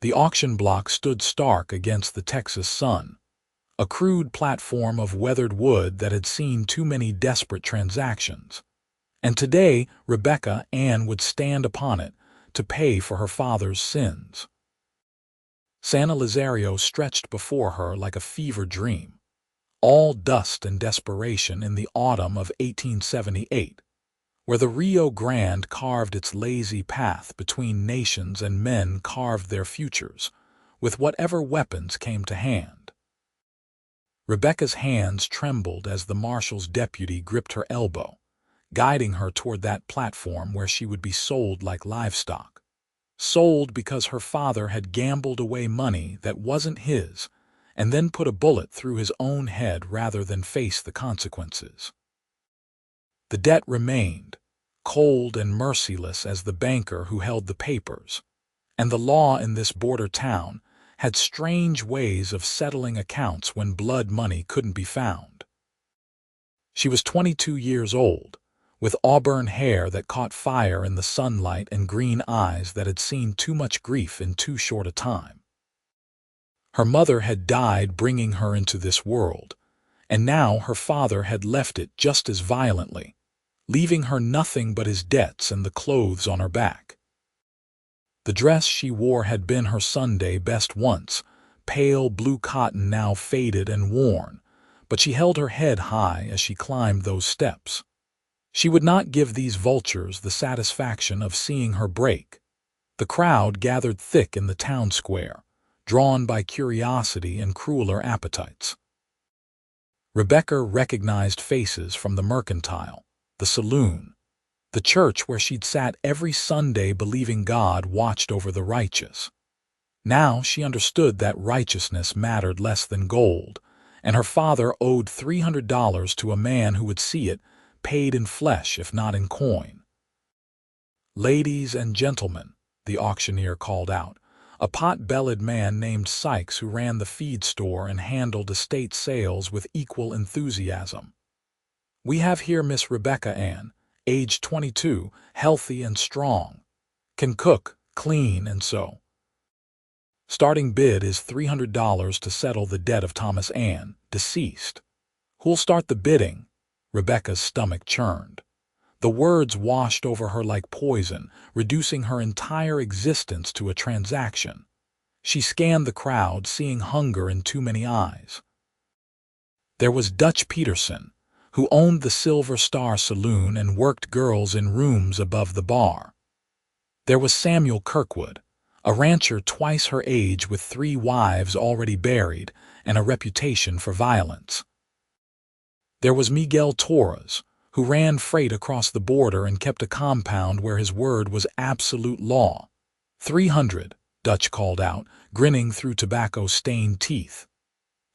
The auction block stood stark against the Texas sun, a crude platform of weathered wood that had seen too many desperate transactions. And today Rebecca Ann would stand upon it to pay for her father's sins. San Elizario stretched before her like a fever dream, all dust and desperation in the autumn of 1878, where the Rio Grande carved its lazy path between nations and men carved their futures, with whatever weapons came to hand. Rebecca's hands trembled as the marshal's deputy gripped her elbow, guiding her toward that platform where she would be sold like livestock. Sold because her father had gambled away money that wasn't his, and then put a bullet through his own head rather than face the consequences. The debt remained, cold and merciless as the banker who held the papers, and the law in this border town had strange ways of settling accounts when blood money couldn't be found. She was 22 years old, with auburn hair that caught fire in the sunlight and green eyes that had seen too much grief in too short a time. Her mother had died bringing her into this world, and now her father had left it just as violently, leaving her nothing but his debts and the clothes on her back. The dress she wore had been her Sunday best once, pale blue cotton now faded and worn, but she held her head high as she climbed those steps. She would not give these vultures the satisfaction of seeing her break. The crowd gathered thick in the town square, drawn by curiosity and crueler appetites. Rebecca recognized faces from the mercantile, the saloon, the church where she'd sat every Sunday believing God watched over the righteous. Now she understood that righteousness mattered less than gold, and her father owed $300 to a man who would see it, paid in flesh if not in coin. "Ladies and gentlemen," the auctioneer called out, a pot-bellied man named Sykes who ran the feed store and handled estate sales with equal enthusiasm. "We have here Miss Rebecca Ann, age 22, healthy and strong. Can cook, clean, and sew. Starting bid is $300 to settle the debt of Thomas Ann, deceased." "Who'll start the bidding?" Rebecca's stomach churned. The words washed over her like poison, reducing her entire existence to a transaction. She scanned the crowd, seeing hunger in too many eyes. There was Dutch Peterson, who owned the Silver Star Saloon and worked girls in rooms above the bar. There was Samuel Kirkwood, a rancher twice her age with 3 wives already buried and a reputation for violence. There was Miguel Torres, who ran freight across the border and kept a compound where his word was absolute law. 300, Dutch called out, grinning through tobacco-stained teeth.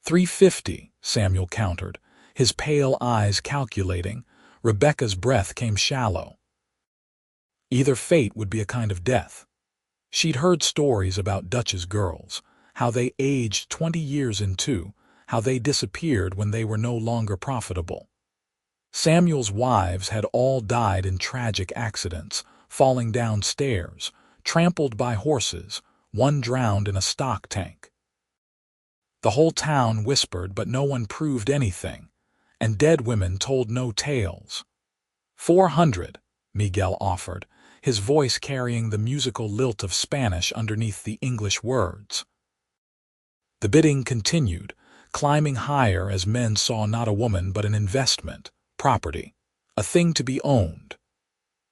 350, Samuel countered, his pale eyes calculating. Rebecca's breath came shallow. Either fate would be a kind of death. She'd heard stories about Dutch's girls, how they aged 20 years in two, how they disappeared when they were no longer profitable. Samuel's wives had all died in tragic accidents, falling down stairs, trampled by horses, one drowned in a stock tank. The whole town whispered, but no one proved anything, and dead women told no tales. 400, Miguel offered, his voice carrying the musical lilt of Spanish underneath the English words. The bidding continued, climbing higher as men saw not a woman but an investment, property, a thing to be owned.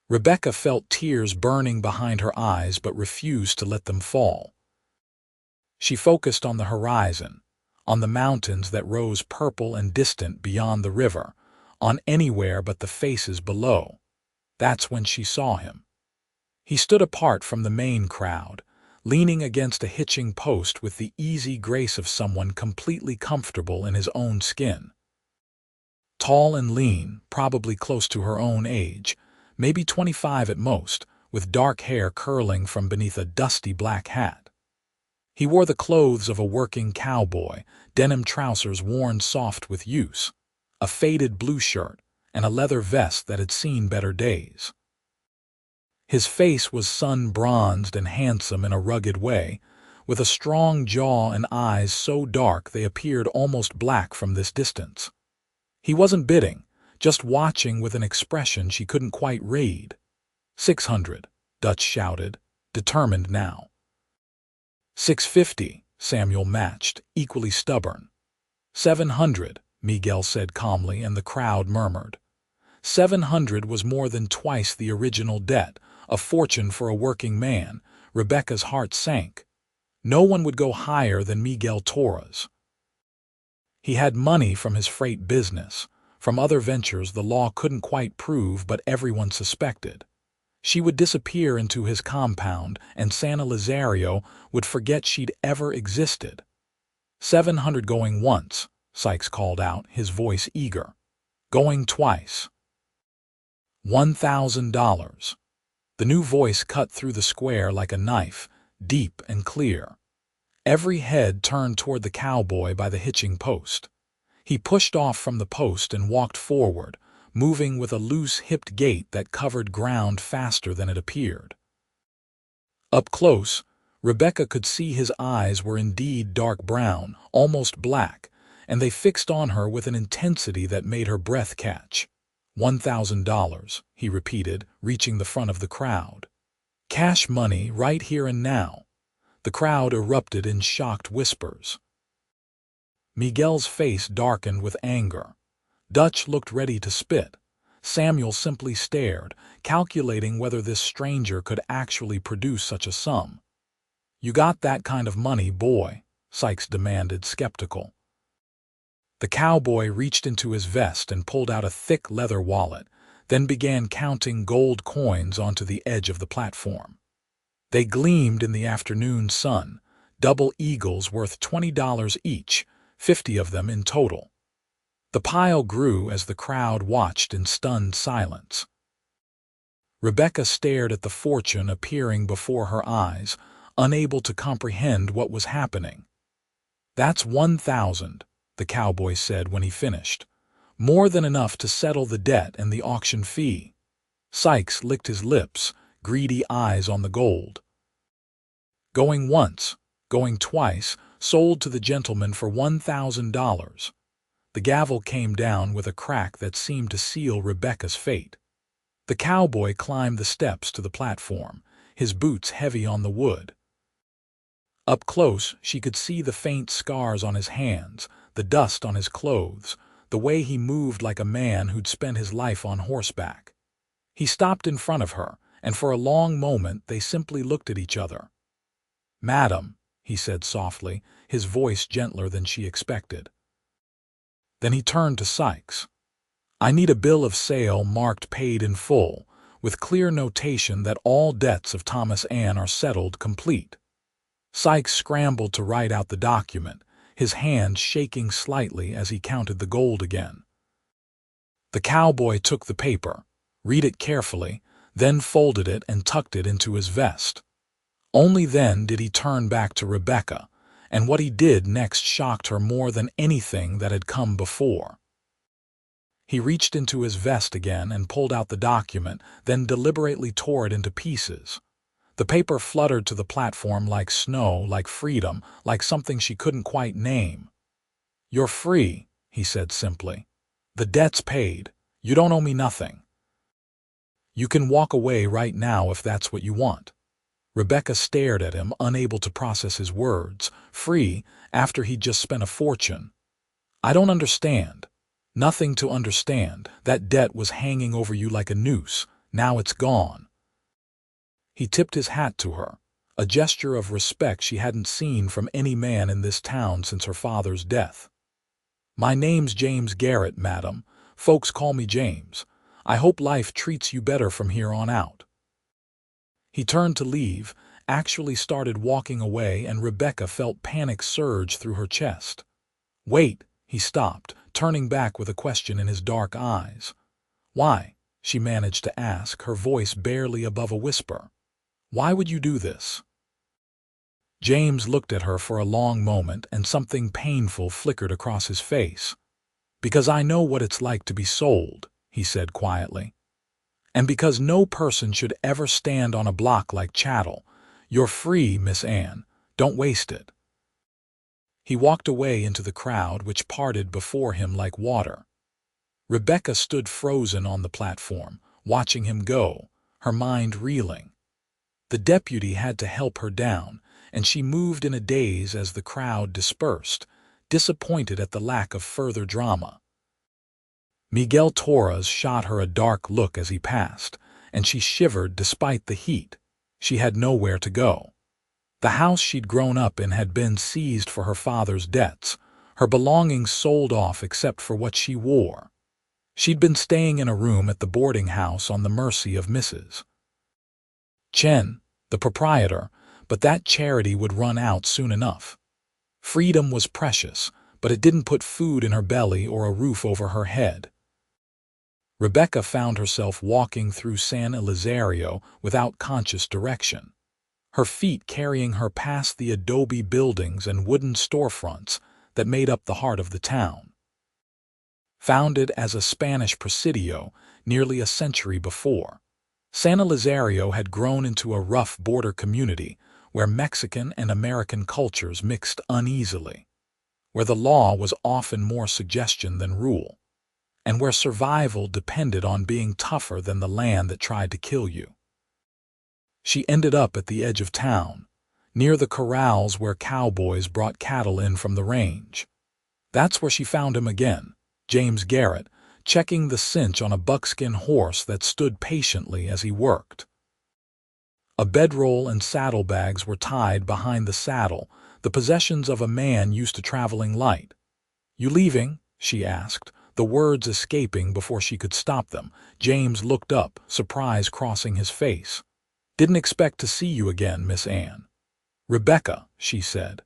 Rebecca felt tears burning behind her eyes but refused to let them fall. She focused on the horizon, on the mountains that rose purple and distant beyond the river, on anywhere but the faces below. That's when she saw him. He stood apart from the main crowd, leaning against a hitching post with the easy grace of someone completely comfortable in his own skin. Tall and lean, probably close to her own age, maybe 25 at most, with dark hair curling from beneath a dusty black hat. He wore the clothes of a working cowboy, denim trousers worn soft with use, a faded blue shirt, and a leather vest that had seen better days. His face was sun-bronzed and handsome in a rugged way, with a strong jaw and eyes so dark they appeared almost black from this distance. He wasn't bidding, just watching with an expression she couldn't quite read. 600, Dutch shouted, determined now. 650, Samuel matched, equally stubborn. 700, Miguel said calmly, and the crowd murmured. 700 was more than twice the original debt, a fortune for a working man. Rebecca's heart sank. No one would go higher than Miguel Torres. He had money from his freight business. From other ventures the law couldn't quite prove, but everyone suspected. She would disappear into his compound, and Santa Lazario would forget she'd ever existed. 700 going once, Sykes called out, his voice eager. Going twice. $1,000. The new voice cut through the square like a knife, deep and clear. Every head turned toward the cowboy by the hitching post. He pushed off from the post and walked forward, moving with a loose, hipped gait that covered ground faster than it appeared. Up close, Rebecca could see his eyes were indeed dark brown, almost black, and they fixed on her with an intensity that made her breath catch. $1,000, he repeated, reaching the front of the crowd. Cash money right here and now. The crowd erupted in shocked whispers. Miguel's face darkened with anger. Dutch looked ready to spit. Samuel simply stared, calculating whether this stranger could actually produce such a sum. You got that kind of money, boy? Sykes demanded, skeptical. The cowboy reached into his vest and pulled out a thick leather wallet, then began counting gold coins onto the edge of the platform. They gleamed in the afternoon sun, double eagles worth $20 each, 50 of them in total. The pile grew as the crowd watched in stunned silence. Rebecca stared at the fortune appearing before her eyes, unable to comprehend what was happening. That's 1,000. The cowboy said when he finished. More than enough to settle the debt and the auction fee. Sykes licked his lips, greedy eyes on the gold. Going once, going twice, sold to the gentleman for $1,000. The gavel came down with a crack that seemed to seal Rebecca's fate. The cowboy climbed the steps to the platform, his boots heavy on the wood. Up close, she could see the faint scars on his hands, the dust on his clothes, the way he moved like a man who'd spent his life on horseback. He stopped in front of her, and for a long moment they simply looked at each other. "Madam," he said softly, his voice gentler than she expected. Then he turned to Sykes. "I need a bill of sale marked paid in full, with clear notation that all debts of Thomas Ann are settled complete." Sykes scrambled to write out the document, his hand shaking slightly as he counted the gold again. The cowboy took the paper, read it carefully, then folded it and tucked it into his vest. Only then did he turn back to Rebecca, and what he did next shocked her more than anything that had come before. He reached into his vest again and pulled out the document, then deliberately tore it into pieces. The paper fluttered to the platform like snow, like freedom, like something she couldn't quite name. "You're free," he said simply. "The debt's paid. You don't owe me nothing. You can walk away right now if that's what you want." Rebecca stared at him, unable to process his words. Free, after he'd just spent a fortune. "I don't understand." "Nothing to understand. That debt was hanging over you like a noose. Now it's gone." He tipped his hat to her, a gesture of respect she hadn't seen from any man in this town since her father's death. "My name's James Garrett, madam. Folks call me James. I hope life treats you better from here on out." He turned to leave, actually started walking away, and Rebecca felt panic surge through her chest. "Wait," he stopped, turning back with a question in his dark eyes. "Why?" she managed to ask, her voice barely above a whisper. "Why would you do this?" James looked at her for a long moment, and something painful flickered across his face. "Because I know what it's like to be sold," he said quietly. "And because no person should ever stand on a block like chattel. You're free, Miss Anne. Don't waste it." He walked away into the crowd, which parted before him like water. Rebecca stood frozen on the platform, watching him go, her mind reeling. The deputy had to help her down, and she moved in a daze as the crowd dispersed, disappointed at the lack of further drama. Miguel Torres shot her a dark look as he passed, and she shivered despite the heat. She had nowhere to go. The house she'd grown up in had been seized for her father's debts, her belongings sold off except for what she wore. She'd been staying in a room at the boarding house on the mercy of Mrs. Chen, the proprietor, but that charity would run out soon enough. Freedom was precious, but it didn't put food in her belly or a roof over her head. Rebecca found herself walking through San Elizario without conscious direction, her feet carrying her past the adobe buildings and wooden storefronts that made up the heart of the town. Founded as a Spanish presidio nearly a century before, San Elizario had grown into a rough border community where Mexican and American cultures mixed uneasily, where the law was often more suggestion than rule, and where survival depended on being tougher than the land that tried to kill you. She ended up at the edge of town, near the corrals where cowboys brought cattle in from the range. That's where she found him again, James Garrett, checking the cinch on a buckskin horse that stood patiently as he worked. A bedroll and saddlebags were tied behind the saddle, the possessions of a man used to traveling light. "You leaving?" she asked, the words escaping before she could stop them. James looked up, surprise crossing his face. "Didn't expect to see you again, Miss Anne." "Rebecca," she said.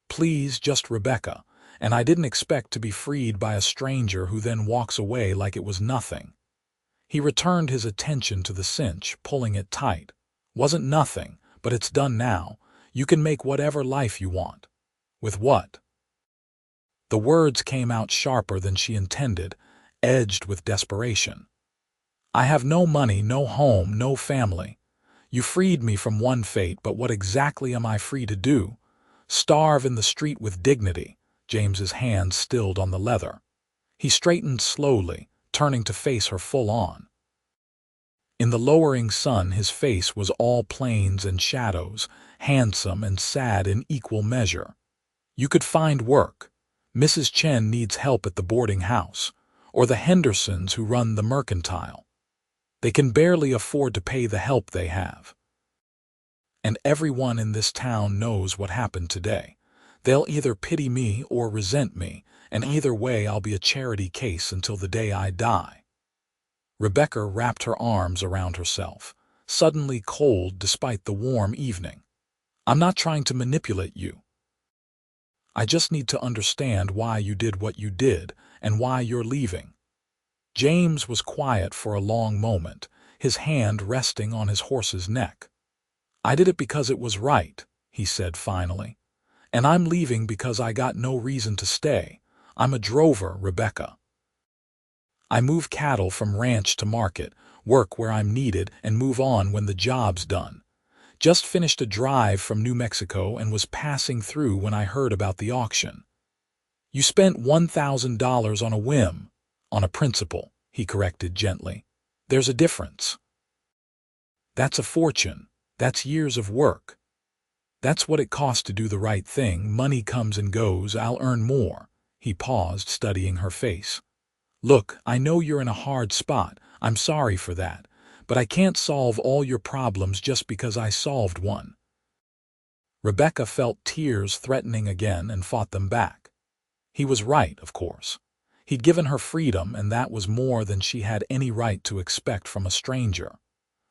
"Please, just Rebecca, and I didn't expect to be freed by a stranger who then walks away like it was nothing." He returned his attention to the cinch, pulling it tight. "Wasn't nothing, but it's done now. You can make whatever life you want." "With what?" The words came out sharper than she intended, edged with desperation. "I have no money, no home, no family. You freed me from one fate, but what exactly am I free to do? Starve in the street with dignity." James's hand stilled on the leather. He straightened slowly, turning to face her full on. In the lowering sun, his face was all plains and shadows, handsome and sad in equal measure. "You could find work. Mrs. Chen needs help at the boarding house, or the Hendersons who run the mercantile. They can barely afford to pay the help they have. And everyone in this town knows what happened today. They'll either pity me or resent me, and either way I'll be a charity case until the day I die." Rebecca wrapped her arms around herself, suddenly cold despite the warm evening. "I'm not trying to manipulate you. I just need to understand why you did what you did and why you're leaving." James was quiet for a long moment, his hand resting on his horse's neck. "I did it because it was right," he said finally. "And I'm leaving because I got no reason to stay. I'm a drover, Rebecca. I move cattle from ranch to market, work where I'm needed, and move on when the job's done. Just finished a drive from New Mexico and was passing through when I heard about the auction." "You spent $1,000 on a whim." "On a principle," he corrected gently. "There's a difference. That's a fortune. That's years of work. That's what it costs to do the right thing. Money comes and goes. I'll earn more." He paused, studying her face. "Look, I know you're in a hard spot. I'm sorry for that. But I can't solve all your problems just because I solved one." Rebecca felt tears threatening again and fought them back. He was right, of course. He'd given her freedom, and that was more than she had any right to expect from a stranger.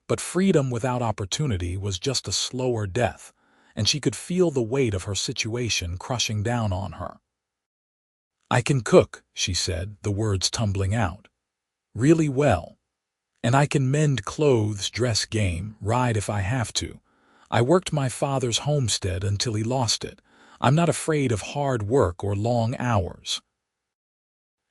But freedom without opportunity was just a slower death, and she could feel the weight of her situation crushing down on her. "I can cook," she said, the words tumbling out. "Really well. And I can mend clothes, dress game, ride if I have to. I worked my father's homestead until he lost it. I'm not afraid of hard work or long hours.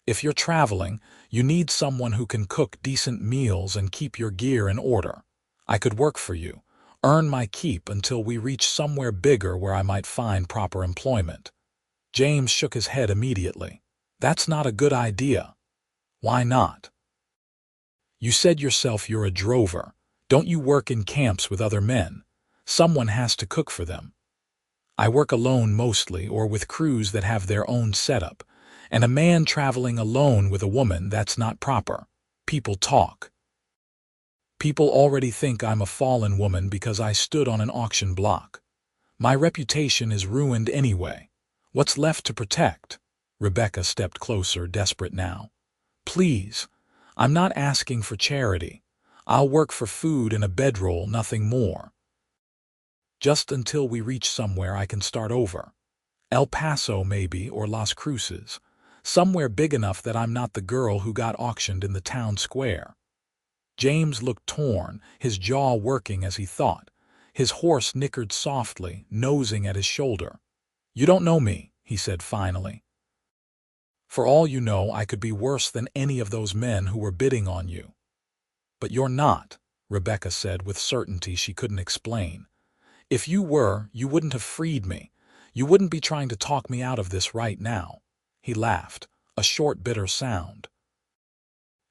If you're traveling, you need someone who can cook decent meals and keep your gear in order. I could work for you. Earn my keep until we reach somewhere bigger where I might find proper employment. James shook his head immediately. That's not a good idea. Why not? You said yourself you're a drover. Don't you work in camps with other men? Someone has to cook for them. I work alone mostly, or with crews that have their own setup, and a man traveling alone with a woman, that's not proper. People talk. People already think I'm a fallen woman because I stood on an auction block. My reputation is ruined anyway. What's left to protect? Rebecca stepped closer, desperate now. Please, I'm not asking for charity. I'll work for food and a bedroll, nothing more. Just until we reach somewhere I can start over. El Paso maybe, or Las Cruces. Somewhere big enough that I'm not the girl who got auctioned in the town square. James looked torn, his jaw working as he thought. His horse nickered softly, nosing at his shoulder. You don't know me, he said finally. For all you know, I could be worse than any of those men who were bidding on you. But you're not, Rebecca said with certainty she couldn't explain. If you were, you wouldn't have freed me. You wouldn't be trying to talk me out of this right now. He laughed, a short, bitter sound.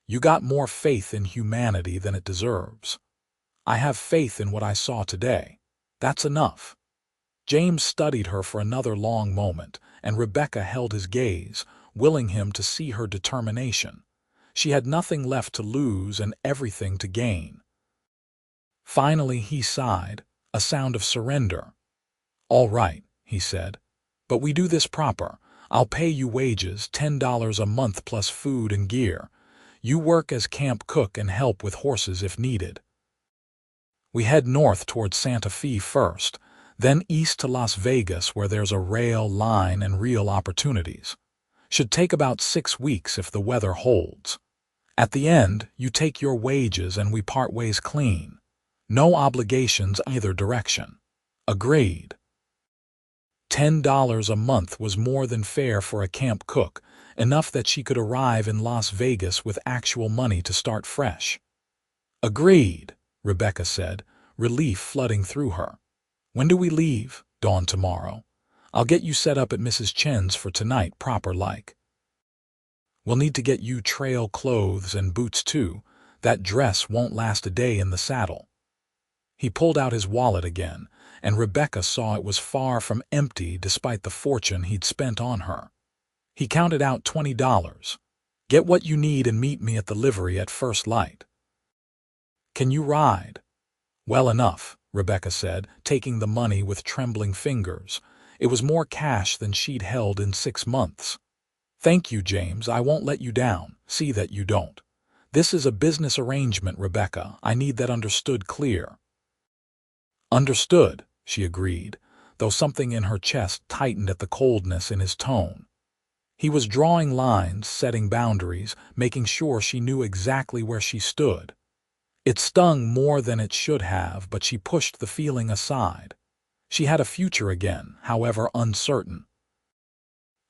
You got more faith in humanity than it deserves. I have faith in what I saw today. That's enough. James studied her for another long moment, and Rebecca held his gaze, willing him to see her determination. She had nothing left to lose and everything to gain. Finally he sighed, a sound of surrender. All right, he said, but we do this proper. I'll pay you wages, $10 a month plus food and gear. You work as camp cook and help with horses if needed. We head north toward Santa Fe first, then east to Las Vegas where there's a rail line and real opportunities. Should take about 6 weeks if the weather holds. At the end, you take your wages and we part ways clean. No obligations either direction. Agreed. $10 a month was more than fair for a camp cook, enough that she could arrive in Las Vegas with actual money to start fresh. Agreed, Rebecca said, relief flooding through her. When do we leave? Dawn tomorrow. I'll get you set up at Mrs. Chen's for tonight, proper like. We'll need to get you trail clothes and boots too. That dress won't last a day in the saddle. He pulled out his wallet again, and Rebecca saw it was far from empty despite the fortune he'd spent on her. He counted out $20. Get what you need and meet me at the livery at first light. Can you ride? Well enough, Rebecca said, taking the money with trembling fingers. It was more cash than she'd held in 6 months. Thank you, James. I won't let you down. See that you don't. This is a business arrangement, Rebecca. I need that understood clear. Understood, she agreed, though something in her chest tightened at the coldness in his tone. He was drawing lines, setting boundaries, making sure she knew exactly where she stood. It stung more than it should have, but she pushed the feeling aside. She had a future again, however uncertain.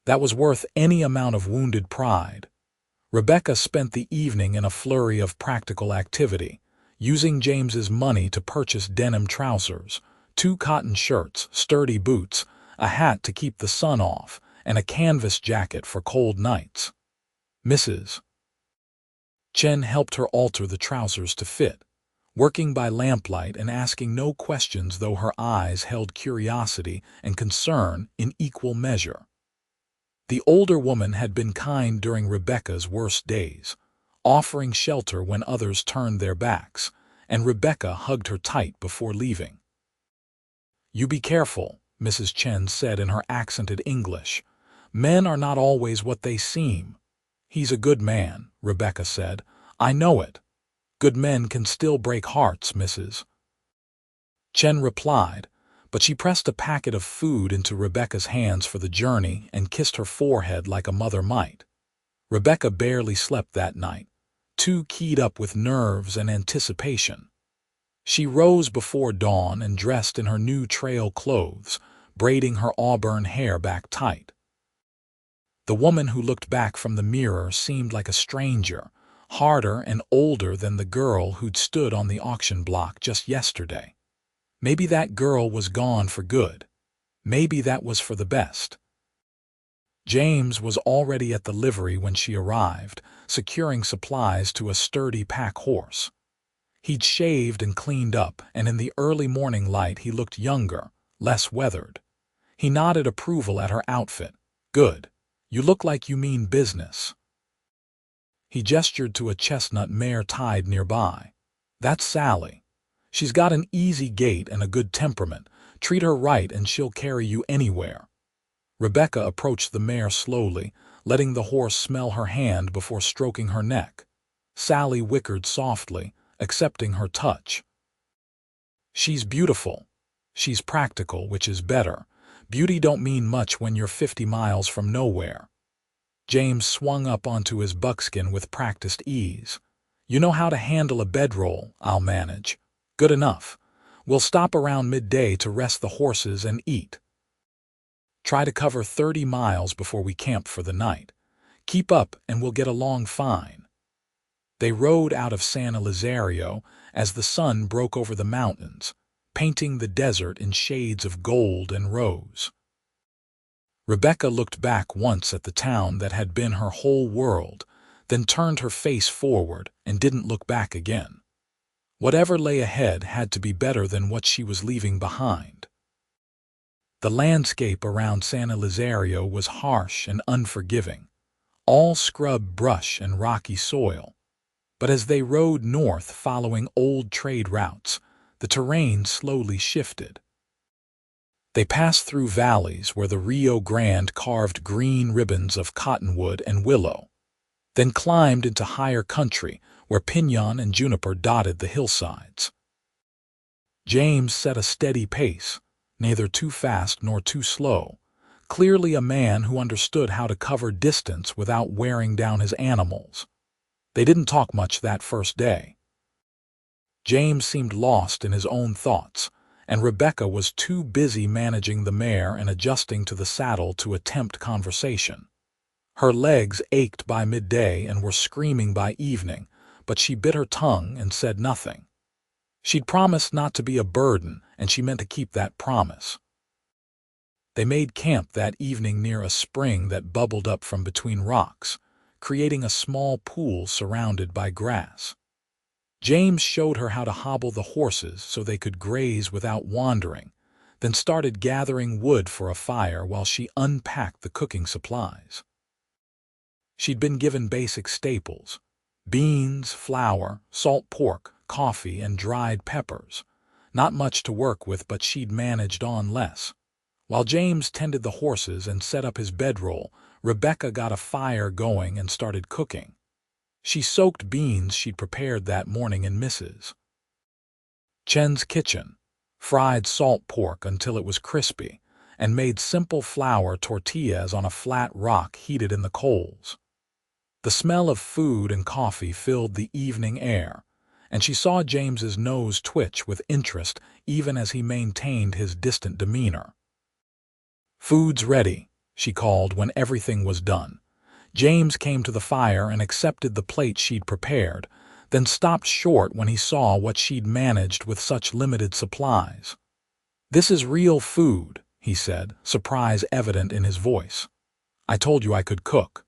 That was worth any amount of wounded pride. Rebecca spent the evening in a flurry of practical activity, using James's money to purchase denim trousers, 2 cotton shirts, sturdy boots, a hat to keep the sun off, and a canvas jacket for cold nights. Mrs. Chen helped her alter the trousers to fit, working by lamplight and asking no questions, though her eyes held curiosity and concern in equal measure. The older woman had been kind during Rebecca's worst days, offering shelter when others turned their backs, and Rebecca hugged her tight before leaving. You be careful, Mrs. Chen said in her accented English. Men are not always what they seem. He's a good man, Rebecca said. I know it. Good men can still break hearts, Mrs. Chen replied, but she pressed a packet of food into Rebecca's hands for the journey and kissed her forehead like a mother might. Rebecca barely slept that night, too keyed up with nerves and anticipation. She rose before dawn and dressed in her new trail clothes, braiding her auburn hair back tight. The woman who looked back from the mirror seemed like a stranger, harder and older than the girl who'd stood on the auction block just yesterday. Maybe that girl was gone for good. Maybe that was for the best. James was already at the livery when she arrived, securing supplies to a sturdy pack horse. He'd shaved and cleaned up, and in the early morning light he looked younger, less weathered. He nodded approval at her outfit. "Good. You look like you mean business." He gestured to a chestnut mare tied nearby. "That's Sally. She's got an easy gait and a good temperament. Treat her right and she'll carry you anywhere." Rebecca approached the mare slowly, letting the horse smell her hand before stroking her neck. Sally whickered softly, accepting her touch. "She's beautiful. She's practical, which is better. Beauty don't mean much when you're 50 miles from nowhere." James swung up onto his buckskin with practiced ease. "You know how to handle a bedroll. I'll manage." "Good enough. We'll stop around midday to rest the horses and eat. Try to cover 30 miles before we camp for the night. Keep up and we'll get along fine." They rode out of San Elizario as the sun broke over the mountains, painting the desert in shades of gold and rose. Rebecca looked back once at the town that had been her whole world, then turned her face forward and didn't look back again. Whatever lay ahead had to be better than what she was leaving behind. The landscape around San Elizario was harsh and unforgiving, all scrub brush and rocky soil. But as they rode north following old trade routes, the terrain slowly shifted. They passed through valleys where the Rio Grande carved green ribbons of cottonwood and willow, then climbed into higher country where piñon and juniper dotted the hillsides. James set a steady pace, neither too fast nor too slow, clearly a man who understood how to cover distance without wearing down his animals. They didn't talk much that first day. James seemed lost in his own thoughts, and Rebecca was too busy managing the mare and adjusting to the saddle to attempt conversation. Her legs ached by midday and were screaming by evening, but she bit her tongue and said nothing. She'd promised not to be a burden, and she meant to keep that promise. They made camp that evening near a spring that bubbled up from between rocks, creating a small pool surrounded by grass. James showed her how to hobble the horses so they could graze without wandering, then started gathering wood for a fire while she unpacked the cooking supplies. She'd been given basic staples: beans, flour, salt pork, coffee, and dried peppers. Not much to work with, but she'd managed on less. While James tended the horses and set up his bedroll, Rebecca got a fire going and started cooking. She soaked beans she'd prepared that morning in Mrs. Chen's kitchen, fried salt pork until it was crispy, and made simple flour tortillas on a flat rock heated in the coals. The smell of food and coffee filled the evening air, and she saw James's nose twitch with interest even as he maintained his distant demeanor. "Food's ready," she called when everything was done. James came to the fire and accepted the plate she'd prepared, then stopped short when he saw what she'd managed with such limited supplies. "This is real food," he said, surprise evident in his voice. "I told you I could cook."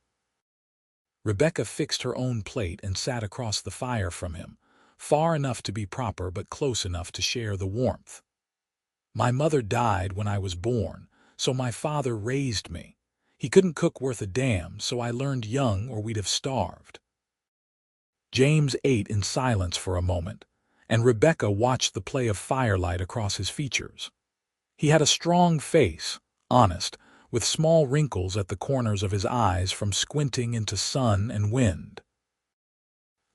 Rebecca fixed her own plate and sat across the fire from him, far enough to be proper but close enough to share the warmth. "My mother died when I was born, so my father raised me. He couldn't cook worth a damn, so I learned young or we'd have starved." James ate in silence for a moment, and Rebecca watched the play of firelight across his features. He had a strong face, honest, with small wrinkles at the corners of his eyes from squinting into sun and wind.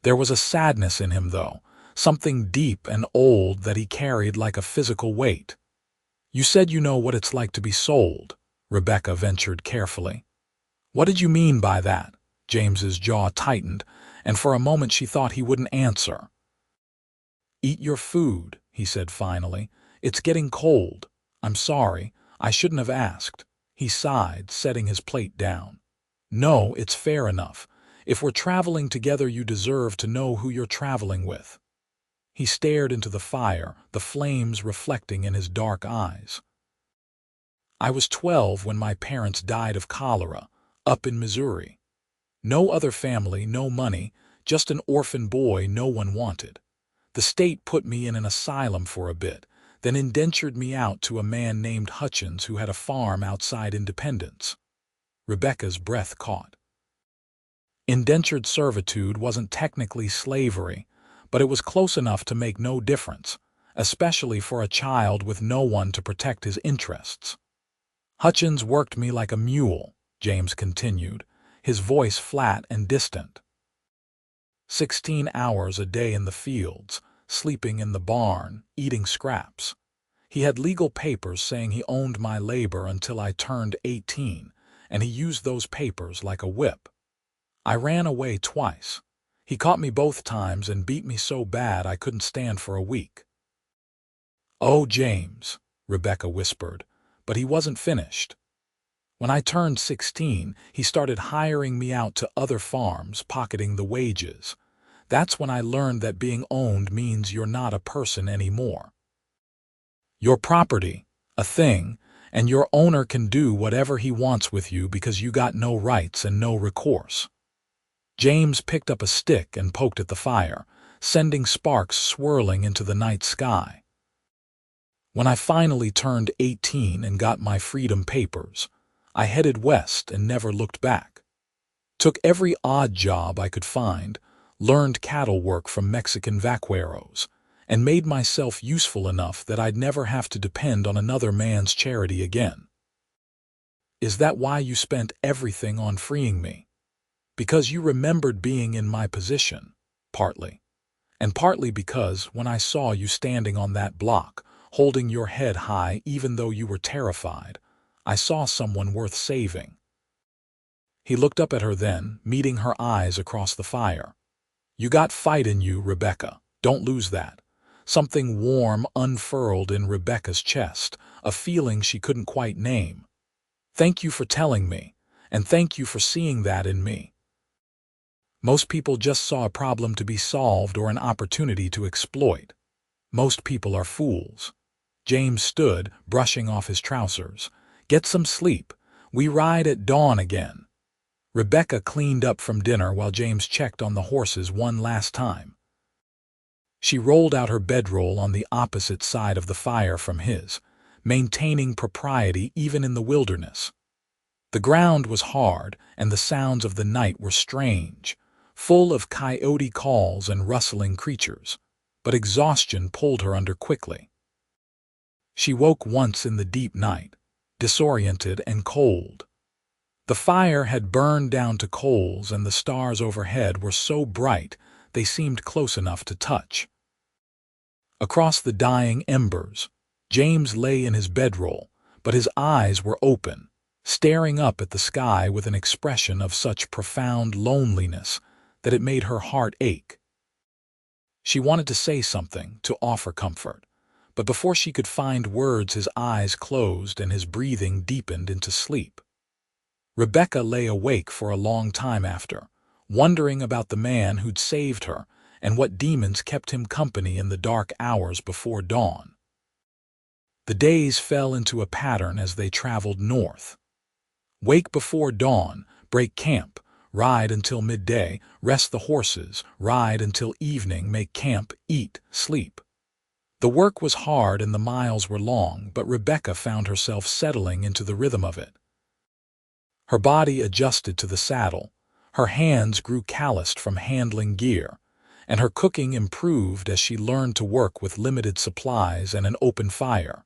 There was a sadness in him, though, something deep and old that he carried like a physical weight. "You said you know what it's like to be sold," Rebecca ventured carefully. "What did you mean by that?" James's jaw tightened, and for a moment she thought he wouldn't answer. "Eat your food," he said finally. "It's getting cold. I'm sorry. I shouldn't have asked." He sighed, setting his plate down. "No, it's fair enough. If we're traveling together, you deserve to know who you're traveling with." He stared into the fire, the flames reflecting in his dark eyes. I was 12 when my parents died of cholera, up in Missouri. No other family, no money, just an orphan boy no one wanted. The state put me in an asylum for a bit, then indentured me out to a man named Hutchins who had a farm outside Independence. Rebecca's breath caught. Indentured servitude wasn't technically slavery, but it was close enough to make no difference, especially for a child with no one to protect his interests. Hutchins worked me like a mule, James continued, his voice flat and distant. 16 hours a day in the fields, sleeping in the barn, eating scraps. He had legal papers saying he owned my labor until I turned 18, and he used those papers like a whip. I ran away twice. He caught me both times and beat me so bad I couldn't stand for a week. "Oh, James," Rebecca whispered, but he wasn't finished. When I turned 16, he started hiring me out to other farms, pocketing the wages. That's when I learned that being owned means you're not a person anymore. You're property, a thing, and your owner can do whatever he wants with you because you got no rights and no recourse. James picked up a stick and poked at the fire, sending sparks swirling into the night sky. When I finally turned 18 and got my freedom papers, I headed west and never looked back. Took every odd job I could find, learned cattle work from Mexican vaqueros, and made myself useful enough that I'd never have to depend on another man's charity again. Is that why you spent everything on freeing me? Because you remembered being in my position, partly. And partly because when I saw you standing on that block, holding your head high even though you were terrified, I saw someone worth saving. He looked up at her then, meeting her eyes across the fire. You got fight in you, Rebecca. Don't lose that. Something warm unfurled in Rebecca's chest, a feeling she couldn't quite name. Thank you for telling me, and thank you for seeing that in me. Most people just saw a problem to be solved or an opportunity to exploit. Most people are fools. James stood, brushing off his trousers. Get some sleep. We ride at dawn again. Rebecca cleaned up from dinner while James checked on the horses one last time. She rolled out her bedroll on the opposite side of the fire from his, maintaining propriety even in the wilderness. The ground was hard, and the sounds of the night were strange, full of coyote calls and rustling creatures, but exhaustion pulled her under quickly. She woke once in the deep night, disoriented and cold. The fire had burned down to coals, and the stars overhead were so bright they seemed close enough to touch. Across the dying embers, James lay in his bedroll, but his eyes were open, staring up at the sky with an expression of such profound loneliness that it made her heart ache. She wanted to say something, to offer comfort, but before she could find words his eyes closed and his breathing deepened into sleep. Rebecca lay awake for a long time after, wondering about the man who'd saved her and what demons kept him company in the dark hours before dawn. The days fell into a pattern as they traveled north. Wake before dawn, break camp, ride until midday, rest the horses, ride until evening, make camp, eat, sleep. The work was hard and the miles were long, but Rebecca found herself settling into the rhythm of it. Her body adjusted to the saddle, her hands grew calloused from handling gear, and her cooking improved as she learned to work with limited supplies and an open fire.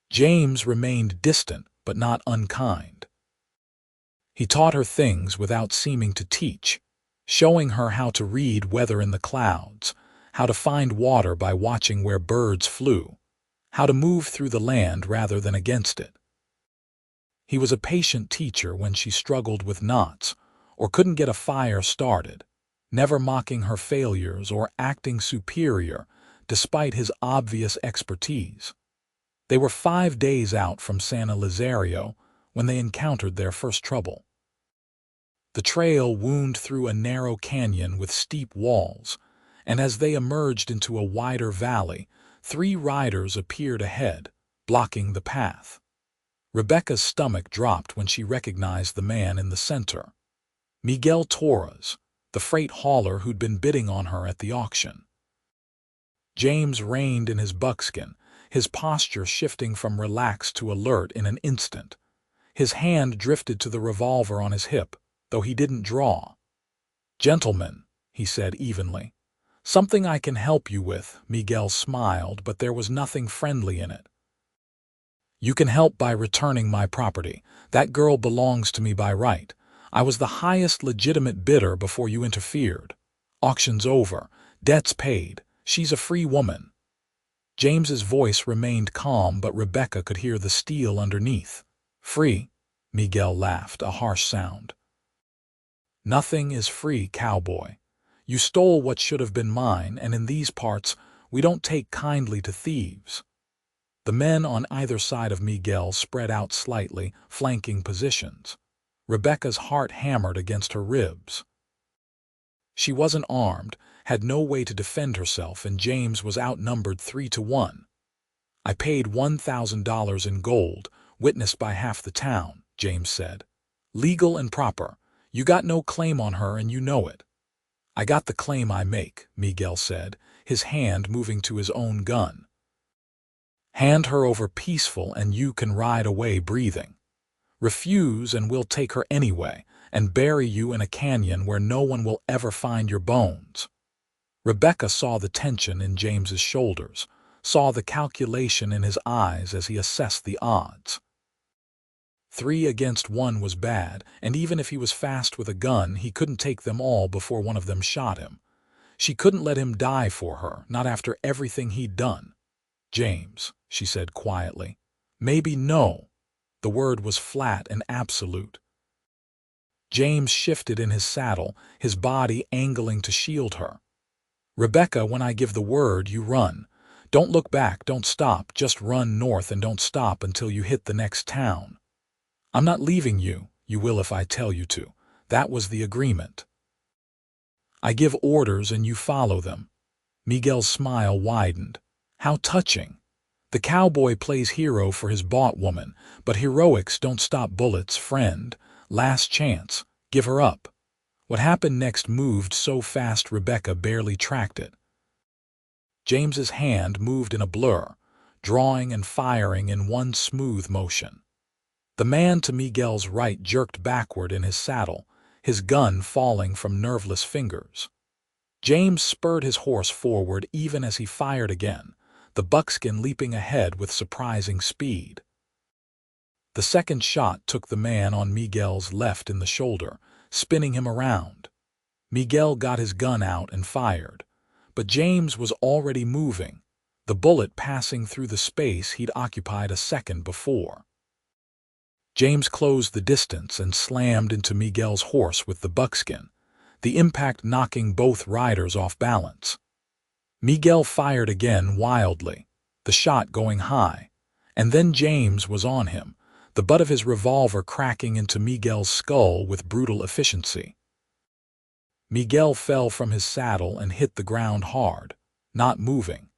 James remained distant but not unkind. He taught her things without seeming to teach, showing her how to read weather in the clouds, how to find water by watching where birds flew, how to move through the land rather than against it. He was a patient teacher when she struggled with knots or couldn't get a fire started, never mocking her failures or acting superior despite his obvious expertise. They were 5 days out from San Elizario when they encountered their first trouble. The trail wound through a narrow canyon with steep walls, and as they emerged into a wider valley, 3 riders appeared ahead, blocking the path. Rebecca's stomach dropped when she recognized the man in the center. Miguel Torres, the freight hauler who'd been bidding on her at the auction. James reined in his buckskin, his posture shifting from relaxed to alert in an instant. His hand drifted to the revolver on his hip, though he didn't draw. "Gentlemen," he said evenly. "Something I can help you with." Miguel smiled, but there was nothing friendly in it. "You can help by returning my property. That girl belongs to me by right. I was the highest legitimate bidder before you interfered. Auction's over. Debt's paid. She's a free woman." James's voice remained calm, but Rebecca could hear the steel underneath. "Free?" Miguel laughed, a harsh sound. "Nothing is free, cowboy. You stole what should have been mine, and in these parts, we don't take kindly to thieves." The men on either side of Miguel spread out slightly, flanking positions. Rebecca's heart hammered against her ribs. She wasn't armed, had no way to defend herself, and James was outnumbered 3-1. "I paid $1,000 in gold, witnessed by half the town," James said. "Legal and proper. You got no claim on her, and you know it." "I got the claim I make," Miguel said, his hand moving to his own gun. "Hand her over peaceful and you can ride away breathing. Refuse and we'll take her anyway and bury you in a canyon where no one will ever find your bones." Rebecca saw the tension in James's shoulders, saw the calculation in his eyes as he assessed the odds. 3-1 was bad, and even if he was fast with a gun, he couldn't take them all before one of them shot him. She couldn't let him die for her, not after everything he'd done. "James," she said quietly. "Maybe no." The word was flat and absolute. James shifted in his saddle, his body angling to shield her. "Rebecca, when I give the word, you run. Don't look back, don't stop, just run north and don't stop until you hit the next town. I'm not leaving you, you will if I tell you to. That was the agreement. I give orders and you follow them." Miguel's smile widened. How touching. The cowboy plays hero for his bought woman, but heroics don't stop bullets, friend. Last chance. Give her up. What happened next moved so fast Rebecca barely tracked it. James's hand moved in a blur, drawing and firing in one smooth motion. The man to Miguel's right jerked backward in his saddle, his gun falling from nerveless fingers. James spurred his horse forward even as he fired again, the buckskin leaping ahead with surprising speed. The second shot took the man on Miguel's left in the shoulder, spinning him around. Miguel got his gun out and fired, but James was already moving, the bullet passing through the space he'd occupied a second before. James closed the distance and slammed into Miguel's horse with the buckskin, the impact knocking both riders off balance. Miguel fired again wildly, the shot going high, and then James was on him, the butt of his revolver cracking into Miguel's skull with brutal efficiency. Miguel fell from his saddle and hit the ground hard, not moving.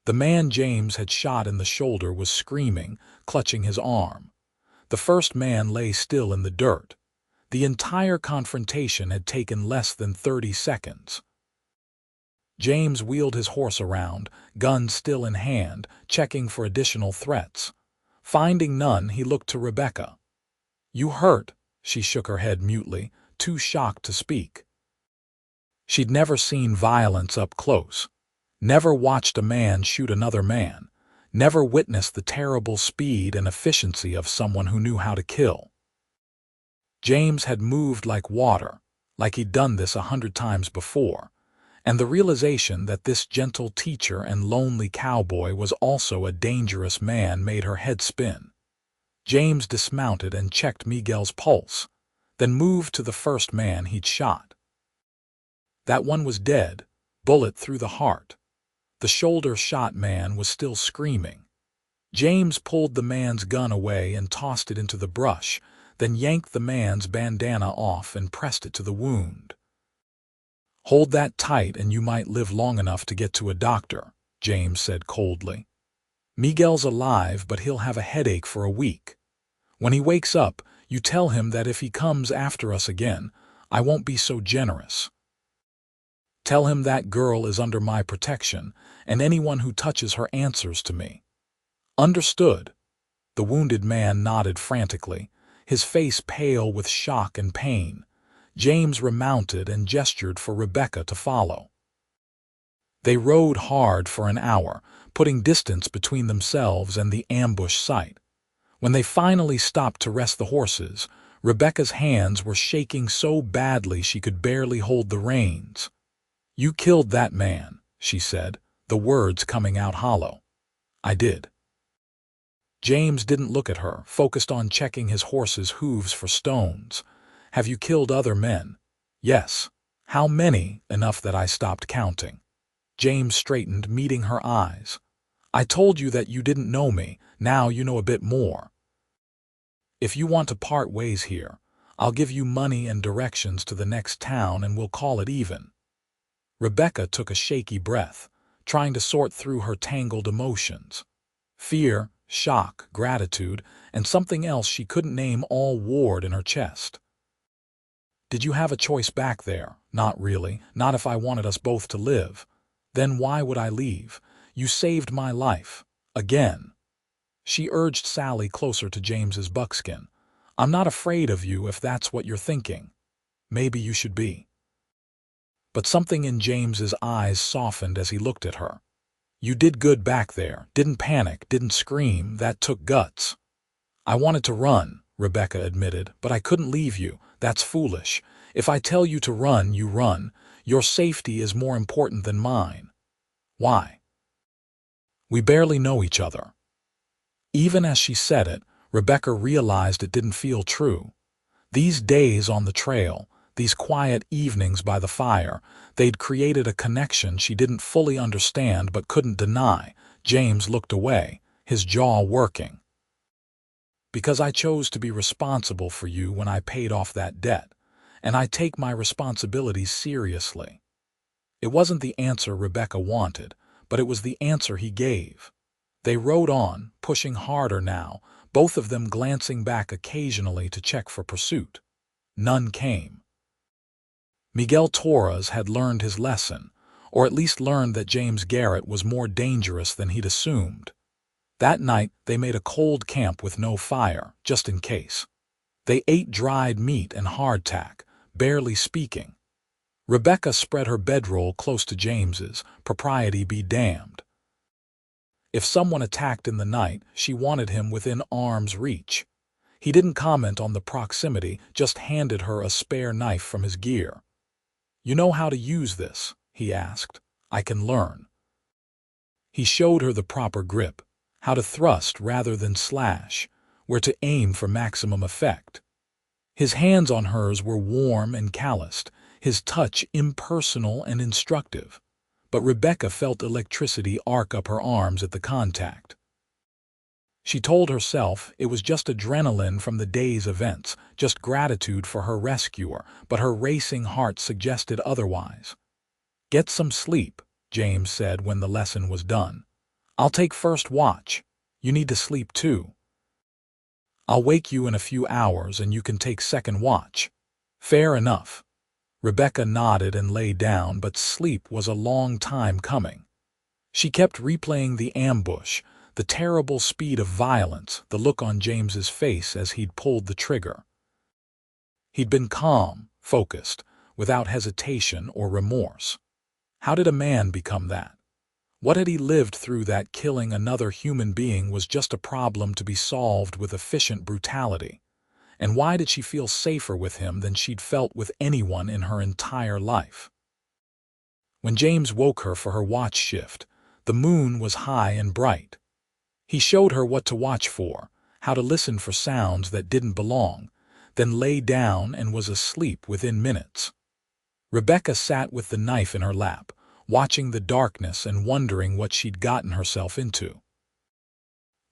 The man James had shot in the shoulder was screaming, clutching his arm. The first man lay still in the dirt. The entire confrontation had taken less than 30 seconds. James wheeled his horse around, gun still in hand, checking for additional threats. Finding none, he looked to Rebecca. "You hurt?" She shook her head mutely, too shocked to speak. She'd never seen violence up close, never watched a man shoot another man, never witnessed the terrible speed and efficiency of someone who knew how to kill. James had moved like water, like he'd done this 100 times before, and the realization that this gentle teacher and lonely cowboy was also a dangerous man made her head spin. James dismounted and checked Miguel's pulse, then moved to the first man he'd shot. That one was dead, bullet through the heart. The shoulder-shot man was still screaming. James pulled the man's gun away and tossed it into the brush, then yanked the man's bandana off and pressed it to the wound. Hold that tight and you might live long enough to get to a doctor, James said coldly. Miguel's alive, but he'll have a headache for a week. When he wakes up, you tell him that if he comes after us again, I won't be so generous. Tell him that girl is under my protection, and anyone who touches her answers to me. Understood. The wounded man nodded frantically, his face pale with shock and pain. James remounted and gestured for Rebecca to follow. They rode hard for an hour, putting distance between themselves and the ambush site. When they finally stopped to rest the horses, Rebecca's hands were shaking so badly she could barely hold the reins. "You killed that man," she said, the words coming out hollow. "I did." James didn't look at her, focused on checking his horse's hooves for stones. "Have you killed other men?" "Yes." "How many?" "Enough that I stopped counting." James straightened, meeting her eyes. "I told you that you didn't know me. Now you know a bit more. If you want to part ways here, I'll give you money and directions to the next town and we'll call it even." Rebecca took a shaky breath, trying to sort through her tangled emotions. Fear, shock, gratitude, and something else she couldn't name all warred in her chest. "Did you have a choice back there?" "Not really. Not if I wanted us both to live." "Then why would I leave? You saved my life. Again." She urged Sally closer to James's buckskin. "I'm not afraid of you if that's what you're thinking. Maybe you should be." But something in James's eyes softened as he looked at her. "You did good back there. Didn't panic, didn't scream. That took guts." "I wanted to run," Rebecca admitted, "but I couldn't leave you. That's foolish. If I tell you to run, you run. Your safety is more important than mine." "Why?" "We barely know each other." Even as she said it, Rebecca realized it didn't feel true. These days on the trail, these quiet evenings by the fire, they'd created a connection she didn't fully understand but couldn't deny. James looked away, his jaw working. "Because I chose to be responsible for you when I paid off that debt, and I take my responsibilities seriously." It wasn't the answer Rebecca wanted, but it was the answer he gave. They rode on, pushing harder now, both of them glancing back occasionally to check for pursuit. None came. Miguel Torres had learned his lesson, or at least learned that James Garrett was more dangerous than he'd assumed. That night they made a cold camp with no fire, just in case. They ate dried meat and hardtack, barely speaking. Rebecca spread her bedroll close to James's, propriety be damned. If someone attacked in the night, she wanted him within arm's reach. He didn't comment on the proximity, just handed her a spare knife from his gear. "You know how to use this?" he asked. "I can learn." He showed her the proper grip, how to thrust rather than slash, where to aim for maximum effect. His hands on hers were warm and calloused, his touch impersonal and instructive. But Rebecca felt electricity arc up her arms at the contact. She told herself it was just adrenaline from the day's events, just gratitude for her rescuer, but her racing heart suggested otherwise. "Get some sleep," James said when the lesson was done. "I'll take first watch. You need to sleep too. I'll wake you in a few hours and you can take second watch." "Fair enough." Rebecca nodded and lay down, but sleep was a long time coming. She kept replaying the ambush, the terrible speed of violence, the look on James's face as he'd pulled the trigger. He'd been calm, focused, without hesitation or remorse. How did a man become that? What had he lived through that killing another human being was just a problem to be solved with efficient brutality? And why did she feel safer with him than she'd felt with anyone in her entire life? When James woke her for her watch shift, the moon was high and bright. He showed her what to watch for, how to listen for sounds that didn't belong, then lay down and was asleep within minutes. Rebecca sat with the knife in her lap, watching the darkness and wondering what she'd gotten herself into.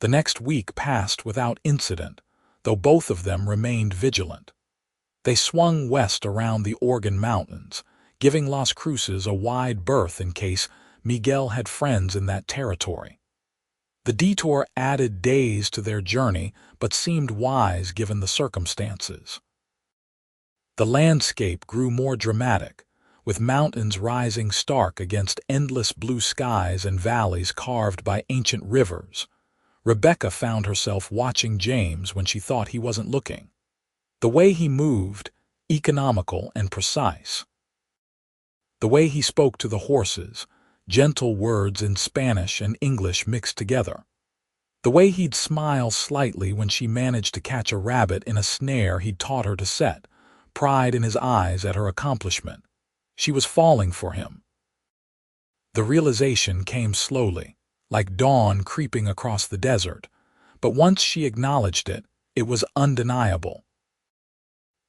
The next week passed without incident, though both of them remained vigilant. They swung west around the Organ Mountains, giving Las Cruces a wide berth in case Miguel had friends in that territory. The detour added days to their journey, but seemed wise given the circumstances. The landscape grew more dramatic, with mountains rising stark against endless blue skies and valleys carved by ancient rivers. Rebecca found herself watching James when she thought he wasn't looking. The way he moved, economical and precise. The way he spoke to the horses, gentle words in Spanish and English mixed together. The way he'd smile slightly when she managed to catch a rabbit in a snare he'd taught her to set, pride in his eyes at her accomplishment. She was falling for him. The realization came slowly, like dawn creeping across the desert, but once she acknowledged it, it was undeniable.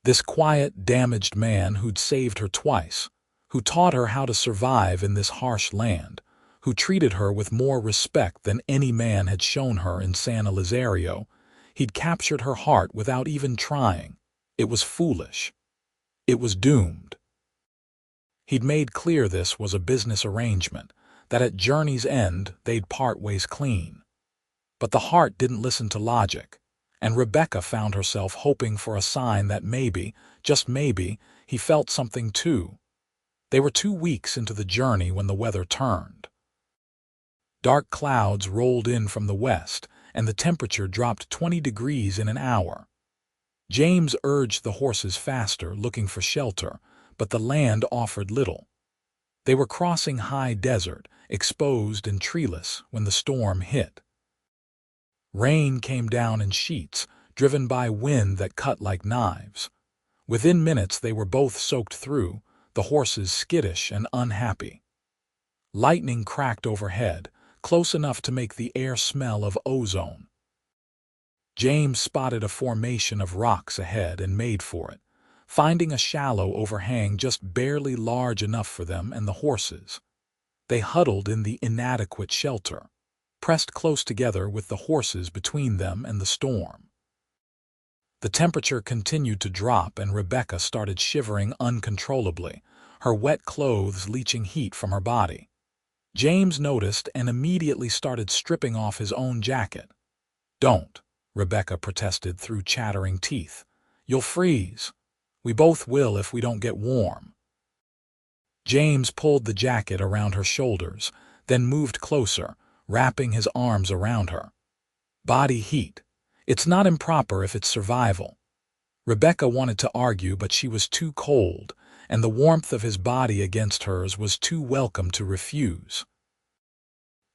This quiet, damaged man who'd saved her twice, who taught her how to survive in this harsh land, who treated her with more respect than any man had shown her in San Elizario, he'd captured her heart without even trying. It was foolish. It was doomed. He'd made clear this was a business arrangement, that at journey's end they'd part ways clean. But the heart didn't listen to logic, and Rebecca found herself hoping for a sign that maybe, just maybe, he felt something too. They were 2 weeks into the journey when the weather turned. Dark clouds rolled in from the west, and the temperature dropped 20 degrees in an hour. James urged the horses faster, looking for shelter, but the land offered little. They were crossing high desert, exposed and treeless, when the storm hit. Rain came down in sheets, driven by wind that cut like knives. Within minutes they were both soaked through, the horses skittish and unhappy. Lightning cracked overhead, close enough to make the air smell of ozone. James spotted a formation of rocks ahead and made for it, finding a shallow overhang just barely large enough for them and the horses. They huddled in the inadequate shelter, pressed close together with the horses between them and the storm. The temperature continued to drop and Rebecca started shivering uncontrollably, her wet clothes leaching heat from her body. James noticed and immediately started stripping off his own jacket. "Don't," Rebecca protested through chattering teeth. "You'll freeze. We both will if we don't get warm." James pulled the jacket around her shoulders, then moved closer, wrapping his arms around her. "Body heat. It's not improper if it's survival." Rebecca wanted to argue, but she was too cold, and the warmth of his body against hers was too welcome to refuse.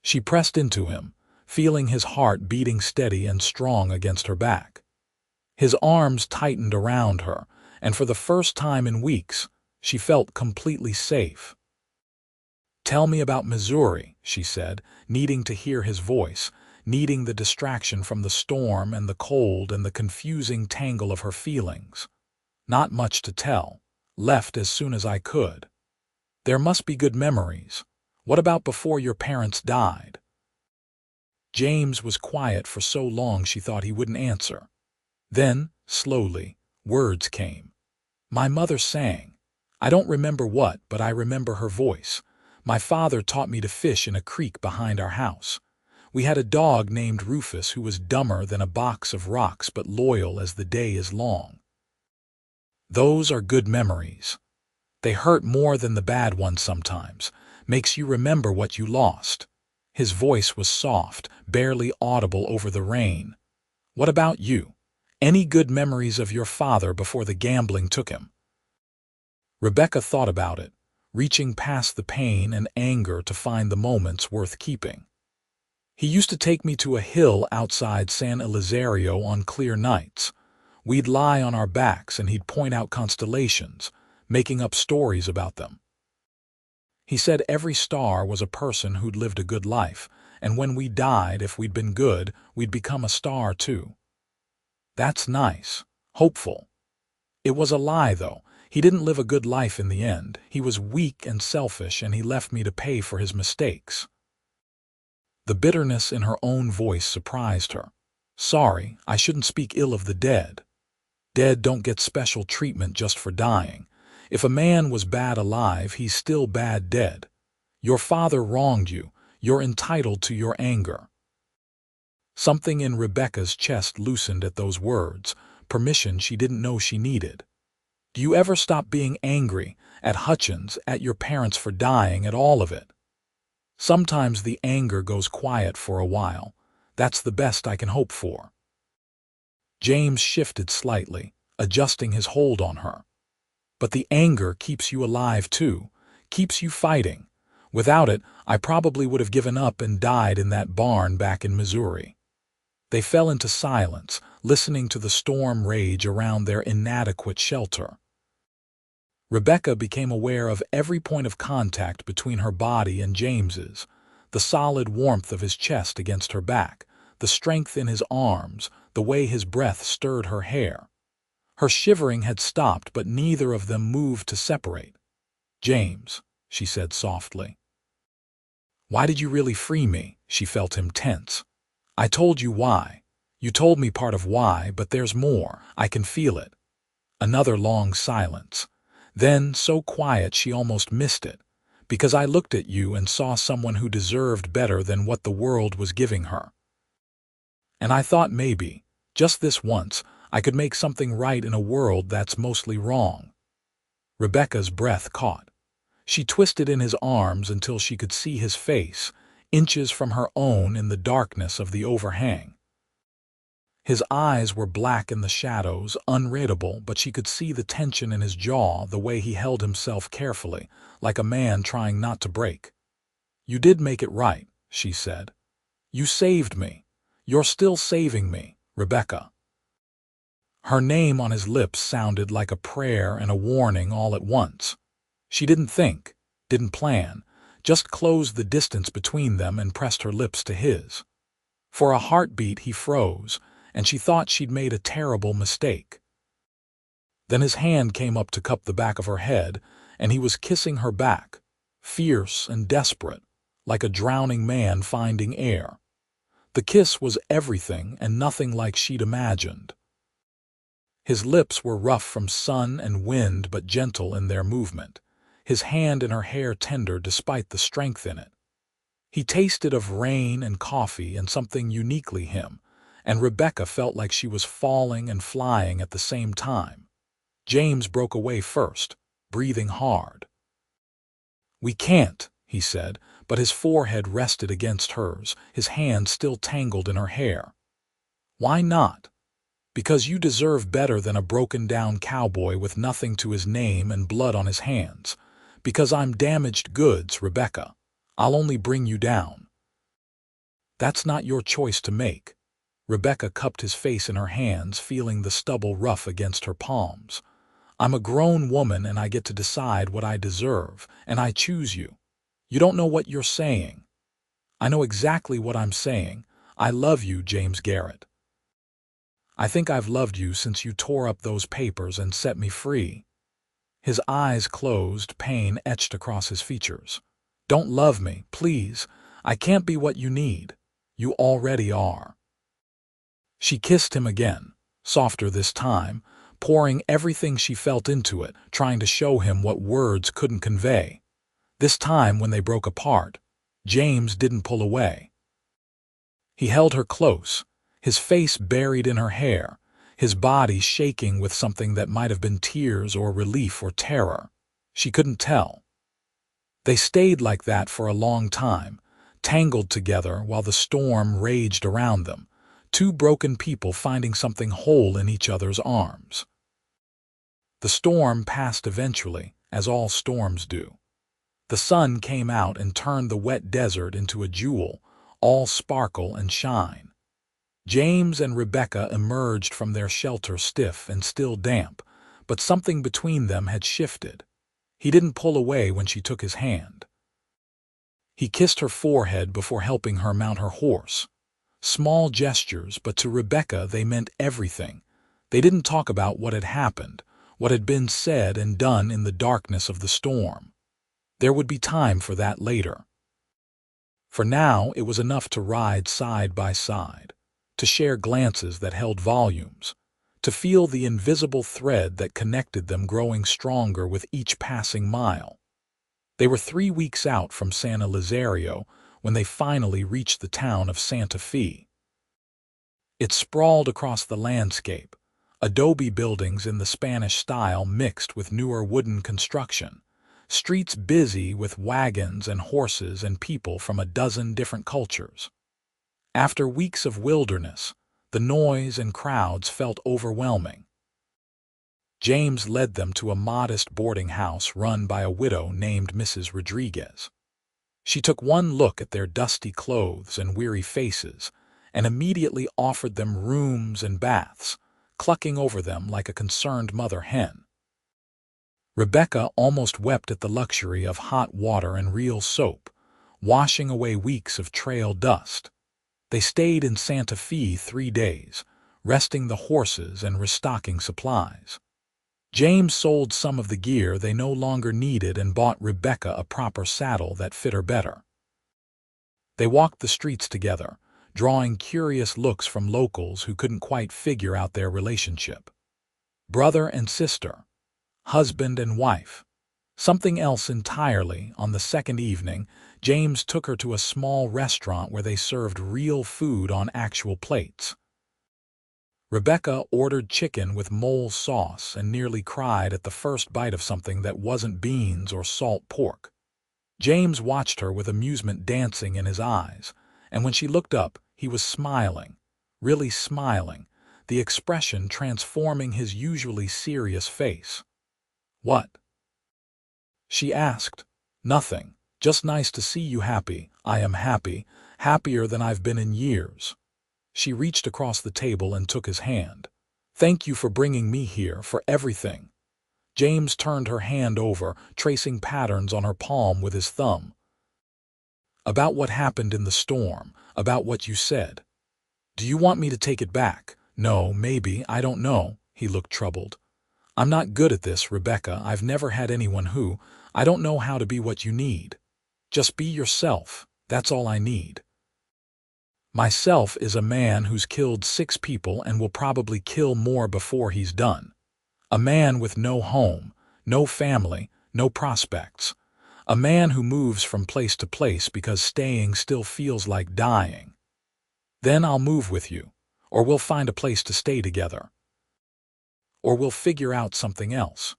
She pressed into him, feeling his heart beating steady and strong against her back. His arms tightened around her, and for the first time in weeks, she felt completely safe. "Tell me about Missouri," she said, needing to hear his voice, needing the distraction from the storm and the cold and the confusing tangle of her feelings. "Not much to tell. Left as soon as I could." "There must be good memories. What about before your parents died?" James was quiet for so long she thought he wouldn't answer. Then, slowly, words came. "My mother sang. I don't remember what, but I remember her voice. My father taught me to fish in a creek behind our house. We had a dog named Rufus who was dumber than a box of rocks but loyal as the day is long." Those are good memories. They hurt more than the bad ones sometimes, makes you remember what you lost. His voice was soft, barely audible over the rain. "What about you? Any good memories of your father before the gambling took him?" Rebecca thought about it, reaching past the pain and anger to find the moments worth keeping. "He used to take me to a hill outside San Elizario on clear nights. We'd lie on our backs and he'd point out constellations, making up stories about them. He said every star was a person who'd lived a good life, and when we died, if we'd been good, we'd become a star too." That's nice, hopeful. It was a lie, though. He didn't live a good life in the end. He was weak and selfish, and he left me to pay for his mistakes. The bitterness in her own voice surprised her. "Sorry, I shouldn't speak ill of the dead. Dead don't get special treatment just for dying. If a man was bad alive, he's still bad dead. Your father wronged you. You're entitled to your anger. Something in Rebecca's chest loosened at those words, permission she didn't know she needed. Do you ever stop being angry at Hutchins, at your parents for dying, at all of it? Sometimes the anger goes quiet for a while. That's the best I can hope for. James shifted slightly, adjusting his hold on her. But the anger keeps you alive too, keeps you fighting. Without it, I probably would have given up and died in that barn back in Missouri. They fell into silence, listening to the storm rage around their inadequate shelter. Rebecca became aware of every point of contact between her body and James's, the solid warmth of his chest against her back, the strength in his arms, the way his breath stirred her hair. Her shivering had stopped, but neither of them moved to separate. "James," she said softly. "Why did you really free me?" She felt him tense. "I told you why. You told me part of why, but there's more. I can feel it." Another long silence. Then, so quiet she almost missed it. "Because I looked at you and saw someone who deserved better than what the world was giving her. And I thought maybe, just this once, I could make something right in a world that's mostly wrong." Rebecca's breath caught. She twisted in his arms until she could see his face, inches from her own in the darkness of the overhang. His eyes were black in the shadows, unreadable, but she could see the tension in his jaw, the way he held himself carefully, like a man trying not to break. "You did make it right," she said. "You saved me. You're still saving me, Rebecca." Her name on his lips sounded like a prayer and a warning all at once. She didn't think, didn't plan, just closed the distance between them and pressed her lips to his. For a heartbeat he froze, and she thought she'd made a terrible mistake. Then his hand came up to cup the back of her head, and he was kissing her back, fierce and desperate, like a drowning man finding air. The kiss was everything and nothing like she'd imagined. His lips were rough from sun and wind but gentle in their movement, his hand in her hair tender despite the strength in it. He tasted of rain and coffee and something uniquely him, and Rebecca felt like she was falling and flying at the same time. James broke away first, breathing hard. "We can't," he said, but his forehead rested against hers, his hand still tangled in her hair. "Why not?" "Because you deserve better than a broken-down cowboy with nothing to his name and blood on his hands. Because I'm damaged goods, Rebecca. I'll only bring you down." "That's not your choice to make." Rebecca cupped his face in her hands, feeling the stubble rough against her palms. "I'm a grown woman and I get to decide what I deserve, and I choose you. You don't know what you're saying." "I know exactly what I'm saying. I love you, James Garrett. I think I've loved you since you tore up those papers and set me free." His eyes closed, pain etched across his features. "Don't love me, please. I can't be what you need. You already are." She kissed him again, softer this time, pouring everything she felt into it, trying to show him what words couldn't convey. This time, when they broke apart, James didn't pull away. He held her close, his face buried in her hair, his body shaking with something that might have been tears or relief or terror. She couldn't tell. They stayed like that for a long time, tangled together while the storm raged around them, two broken people finding something whole in each other's arms. The storm passed eventually, as all storms do. The sun came out and turned the wet desert into a jewel, all sparkle and shine. James and Rebecca emerged from their shelter stiff and still damp, but something between them had shifted. He didn't pull away when she took his hand. He kissed her forehead before helping her mount her horse. Small gestures, but to Rebecca they meant everything. They didn't talk about what had happened, what had been said and done in the darkness of the storm. There would be time for that later. For now, it was enough to ride side by side, to share glances that held volumes, to feel the invisible thread that connected them growing stronger with each passing mile. They were 3 weeks out from San Elizario when they finally reached the town of Santa Fe. It sprawled across the landscape, adobe buildings in the Spanish style mixed with newer wooden construction, streets busy with wagons and horses and people from a dozen different cultures. After weeks of wilderness, the noise and crowds felt overwhelming. James led them to a modest boarding house run by a widow named Mrs. Rodriguez. She took one look at their dusty clothes and weary faces and immediately offered them rooms and baths, clucking over them like a concerned mother hen. Rebecca almost wept at the luxury of hot water and real soap, washing away weeks of trail dust. They stayed in Santa Fe 3 days, resting the horses and restocking supplies. James sold some of the gear they no longer needed and bought Rebecca a proper saddle that fit her better. They walked the streets together, drawing curious looks from locals who couldn't quite figure out their relationship. Brother and sister, husband and wife. Something else entirely. On the second evening, James took her to a small restaurant where they served real food on actual plates. Rebecca ordered chicken with mole sauce and nearly cried at the first bite of something that wasn't beans or salt pork. James watched her with amusement dancing in his eyes, and when she looked up, he was smiling, really smiling, the expression transforming his usually serious face. "What?" she asked. "Nothing. Just nice to see you happy. I am happy, happier than I've been in years." She reached across the table and took his hand. "Thank you for bringing me here, for everything." James turned her hand over, tracing patterns on her palm with his thumb. "About what happened in the storm, about what you said. Do you want me to take it back? No, maybe, I don't know." He looked troubled. "I'm not good at this, Rebecca. I've never had anyone who, I don't know how to be what you need. Just be yourself. That's all I need." "Myself is a man who's killed 6 people and will probably kill more before he's done. A man with no home, no family, no prospects. A man who moves from place to place because staying still feels like dying. Then I'll move with you, or we'll find a place to stay together. Or we'll figure out something else.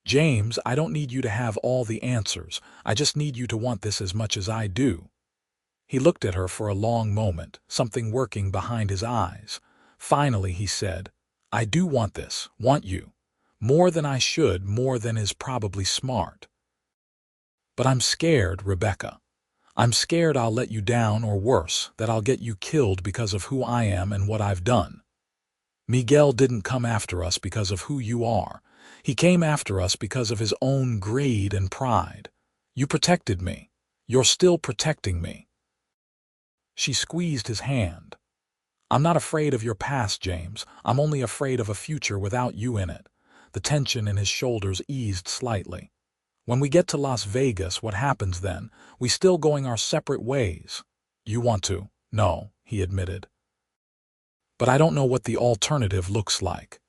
James, I don't need you to have all the answers. I just need you to want this as much as I do." He looked at her for a long moment, something working behind his eyes. Finally he said, "I do want this, want you. More than I should, more than is probably smart. But I'm scared, Rebecca. I'm scared I'll let you down, or worse, that I'll get you killed because of who I am and what I've done. Miguel didn't come after us because of who you are. He came after us because of his own greed and pride. You protected me. You're still protecting me." She squeezed his hand. "I'm not afraid of your past, James. I'm only afraid of a future without you in it." The tension in his shoulders eased slightly. "When we get to Las Vegas, what happens then? We still going our separate ways?" "You want to?" "No," he admitted. "But I don't know what the alternative looks like.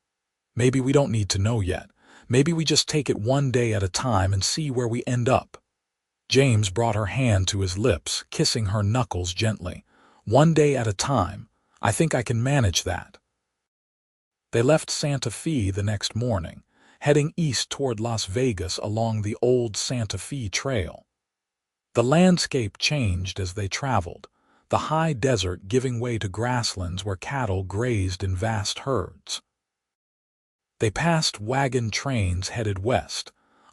Maybe we don't need to know yet. Maybe we just take it one day at a time and see where we end up." James brought her hand to his lips, kissing her knuckles gently. "One day at a time. I think I can manage that." They left Santa Fe the next morning, heading east toward Las Vegas along the old Santa Fe Trail. The landscape changed as they traveled, the high desert giving way to grasslands where cattle grazed in vast herds. They passed wagon trains headed west,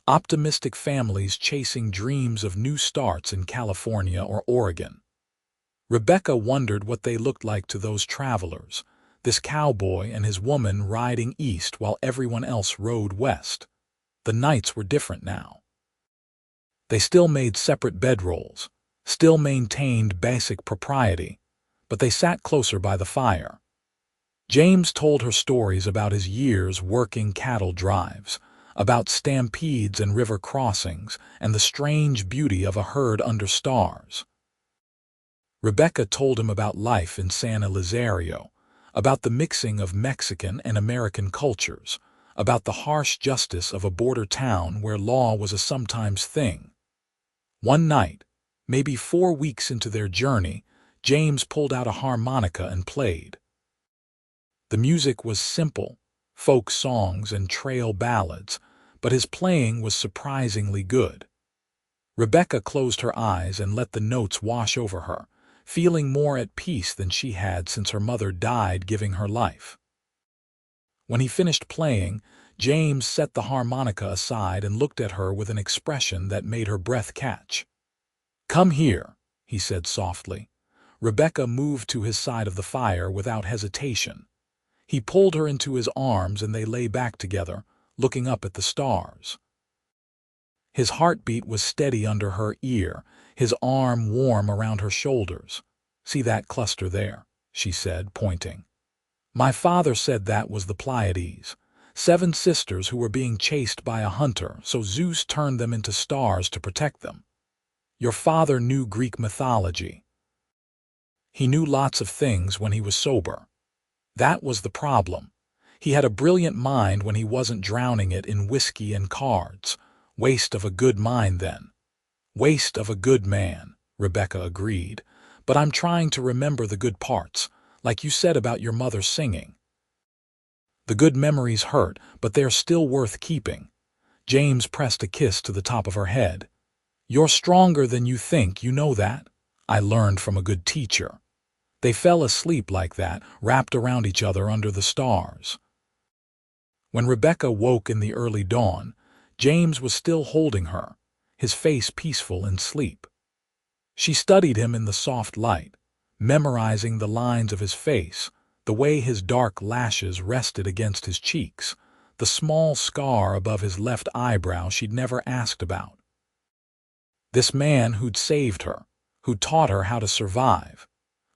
optimistic families chasing dreams of new starts in California or Oregon. Rebecca wondered what they looked like to those travelers, this cowboy and his woman riding east while everyone else rode west. The nights were different now. They still made separate bedrolls, still maintained basic propriety, but they sat closer by the fire. James told her stories about his years working cattle drives, about stampedes and river crossings, and the strange beauty of a herd under stars. Rebecca told him about life in San Elizario, about the mixing of Mexican and American cultures, about the harsh justice of a border town where law was a sometimes thing. One night, maybe 4 weeks into their journey, James pulled out a harmonica and played. The music was simple, folk songs and trail ballads, but his playing was surprisingly good. Rebecca closed her eyes and let the notes wash over her, feeling more at peace than she had since her mother died giving her life. When he finished playing, James set the harmonica aside and looked at her with an expression that made her breath catch. "Come here," he said softly. Rebecca moved to his side of the fire without hesitation. He pulled her into his arms and they lay back together, looking up at the stars. His heartbeat was steady under her ear, his arm warm around her shoulders. "See that cluster there," she said, pointing. "My father said that was the Pleiades, 7 sisters who were being chased by a hunter, so Zeus turned them into stars to protect them. Your father knew Greek mythology. He knew lots of things when he was sober. That was the problem. He had a brilliant mind when he wasn't drowning it in whiskey and cards. Waste of a good mind then." "Waste of a good man," Rebecca agreed. "But I'm trying to remember the good parts, like you said about your mother singing. The good memories hurt, but they're still worth keeping." James pressed a kiss to the top of her head. "You're stronger than you think, you know that? I learned from a good teacher." They fell asleep like that, wrapped around each other under the stars. When Rebecca woke in the early dawn, James was still holding her, his face peaceful in sleep. She studied him in the soft light, memorizing the lines of his face, the way his dark lashes rested against his cheeks, the small scar above his left eyebrow she'd never asked about. This man who'd saved her, who'd taught her how to survive,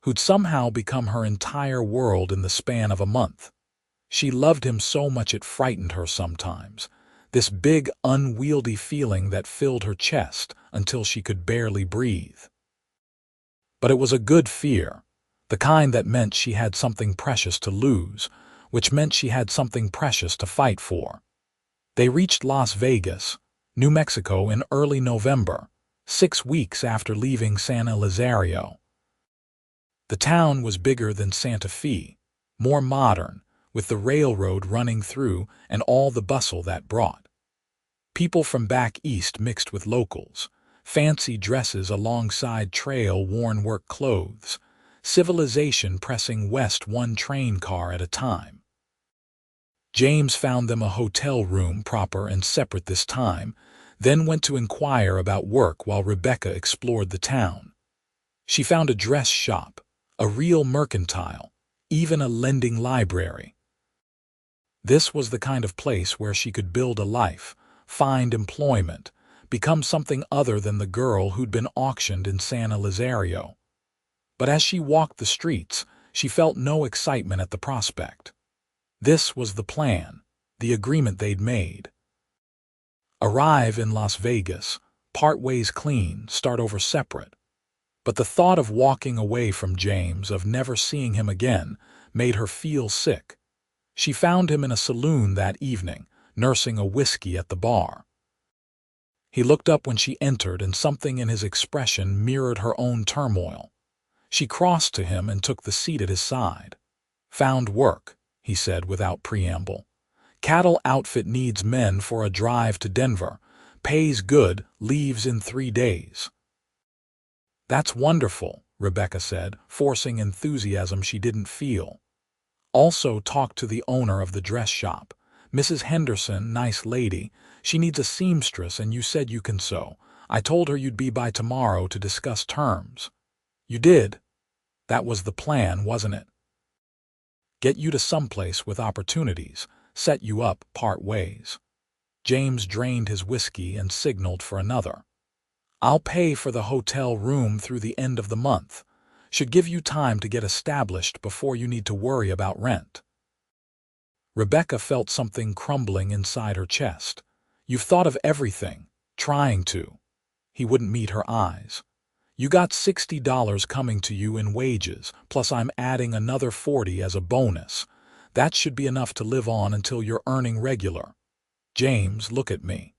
who'd somehow become her entire world in the span of a month. She loved him so much it frightened her sometimes, this big, unwieldy feeling that filled her chest until she could barely breathe. But it was a good fear, the kind that meant she had something precious to lose, which meant she had something precious to fight for. They reached Las Vegas, New Mexico in early November, 6 weeks after leaving San Elizario. The town was bigger than Santa Fe, more modern, with the railroad running through and all the bustle that brought. People from back east mixed with locals, fancy dresses alongside trail-worn work clothes, civilization pressing west one train car at a time. James found them a hotel room proper and separate this time, then went to inquire about work while Rebecca explored the town. She found a dress shop, a real mercantile, even a lending library. This was the kind of place where she could build a life, find employment, become something other than the girl who'd been auctioned in San Elizario. But as she walked the streets, she felt no excitement at the prospect. This was the plan, the agreement they'd made. Arrive in Las Vegas, part ways clean, start over separate. But the thought of walking away from James, of never seeing him again, made her feel sick. She found him in a saloon that evening, nursing a whiskey at the bar. He looked up when she entered, and something in his expression mirrored her own turmoil. She crossed to him and took the seat at his side. "Found work," he said without preamble. "Cattle outfit needs men for a drive to Denver. Pays good, leaves in 3 days." "That's wonderful," Rebecca said, forcing enthusiasm she didn't feel. "Also talked to the owner of the dress shop. Mrs. Henderson, nice lady. She needs a seamstress and you said you can sew. I told her you'd be by tomorrow to discuss terms." "You did? That was the plan, wasn't it? Get you to someplace with opportunities, set you up part ways." James drained his whiskey and signaled for another. "I'll pay for the hotel room through the end of the month. Should give you time to get established before you need to worry about rent." Rebecca felt something crumbling inside her chest. "You've thought of everything, trying to." He wouldn't meet her eyes. You got $60 coming to you in wages, plus I'm adding another 40 as a bonus. That should be enough to live on until you're earning regular. James, look at me.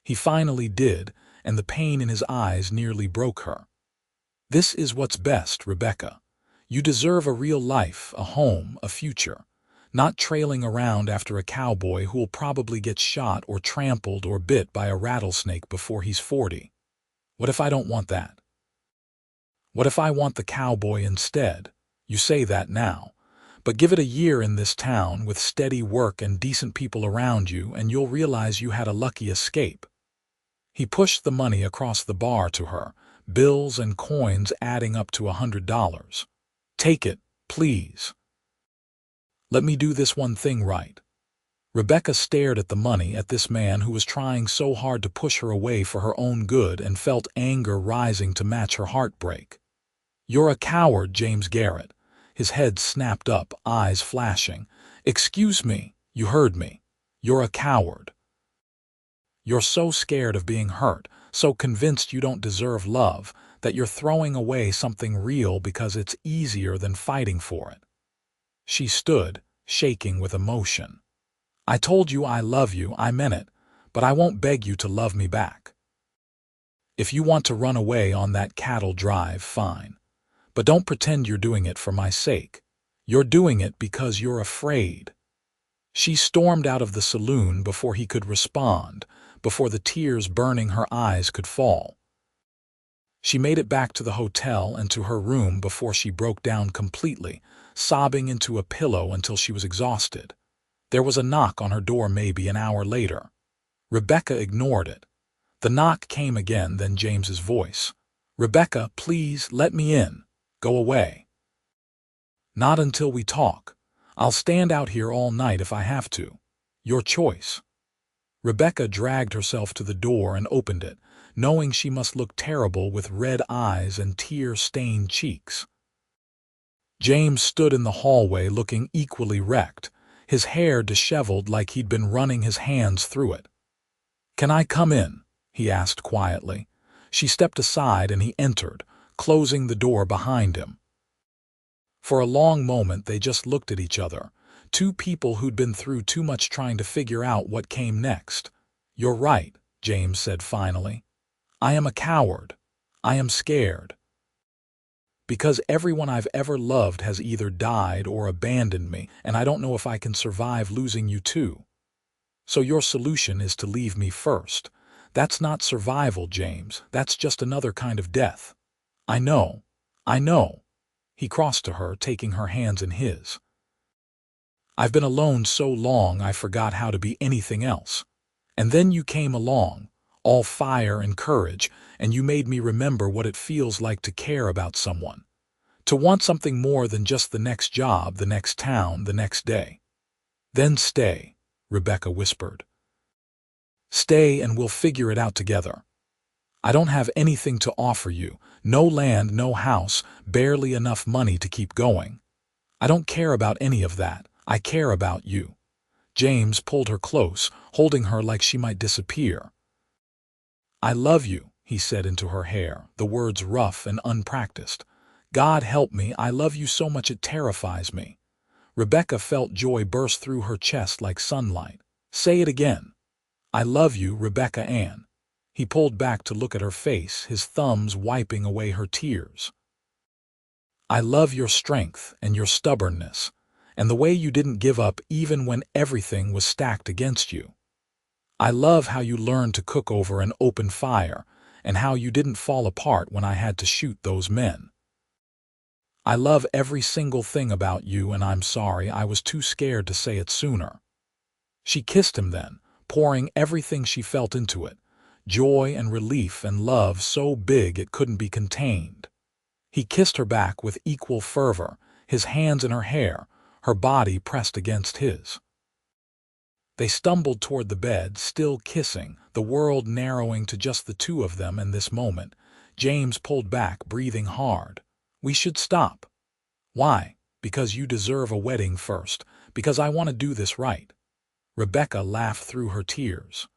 He finally did, and the pain in his eyes nearly broke her. This is what's best, Rebecca. You deserve a real life, a home, a future. Not trailing around after a cowboy who'll probably get shot or trampled or bit by a rattlesnake before he's 40. What if I don't want that? What if I want the cowboy instead? You say that now. But give it a year in this town with steady work and decent people around you, and you'll realize you had a lucky escape. He pushed the money across the bar to her, bills and coins adding up to $100. Take it, please. Let me do this one thing right. Rebecca stared at the money, at this man who was trying so hard to push her away for her own good, and felt anger rising to match her heartbreak. You're a coward, James Garrett. His head snapped up, eyes flashing. Excuse me, you heard me. You're a coward. You're so scared of being hurt, so convinced you don't deserve love, that you're throwing away something real because it's easier than fighting for it. She stood, shaking with emotion. I told you I love you, I meant it, but I won't beg you to love me back. If you want to run away on that cattle drive, fine. But don't pretend you're doing it for my sake. You're doing it because you're afraid. She stormed out of the saloon before he could respond, before the tears burning her eyes could fall. She made it back to the hotel and to her room before she broke down completely, sobbing into a pillow until she was exhausted. There was a knock on her door maybe an hour later. Rebecca ignored it. The knock came again, then James's voice. Rebecca, please, let me in. Go away. Not until we talk. I'll stand out here all night if I have to. Your choice. Rebecca dragged herself to the door and opened it, knowing she must look terrible with red eyes and tear-stained cheeks. James stood in the hallway looking equally wrecked, his hair disheveled like he'd been running his hands through it. Can I come in? He asked quietly. She stepped aside and he entered, closing the door behind him. For a long moment they just looked at each other, two people who'd been through too much trying to figure out what came next. You're right, James said finally. I am a coward. I am scared. Because everyone I've ever loved has either died or abandoned me, and I don't know if I can survive losing you too. So your solution is to leave me first. That's not survival, James. That's just another kind of death. I know. I know. He crossed to her, taking her hands in his. I've been alone so long I forgot how to be anything else. And then you came along, all fire and courage, and you made me remember what it feels like to care about someone. To want something more than just the next job, the next town, the next day. Then stay, Rebecca whispered. Stay and we'll figure it out together. I don't have anything to offer you. No land, no house, barely enough money to keep going. I don't care about any of that. I care about you. James pulled her close, holding her like she might disappear. I love you, he said into her hair, the words rough and unpracticed. God help me, I love you so much it terrifies me. Rebecca felt joy burst through her chest like sunlight. Say it again. I love you, Rebecca Ann. He pulled back to look at her face, his thumbs wiping away her tears. I love your strength and your stubbornness, and the way you didn't give up even when everything was stacked against you. I love how you learned to cook over an open fire, and how you didn't fall apart when I had to shoot those men. I love every single thing about you, and I'm sorry I was too scared to say it sooner. She kissed him then, pouring everything she felt into it, joy and relief and love so big it couldn't be contained. He kissed her back with equal fervor, his hands in her hair, her body pressed against his. They stumbled toward the bed, still kissing, the world narrowing to just the two of them in this moment. James pulled back, breathing hard. We should stop. Why? Because you deserve a wedding first, because I want to do this right. Rebecca laughed through her tears.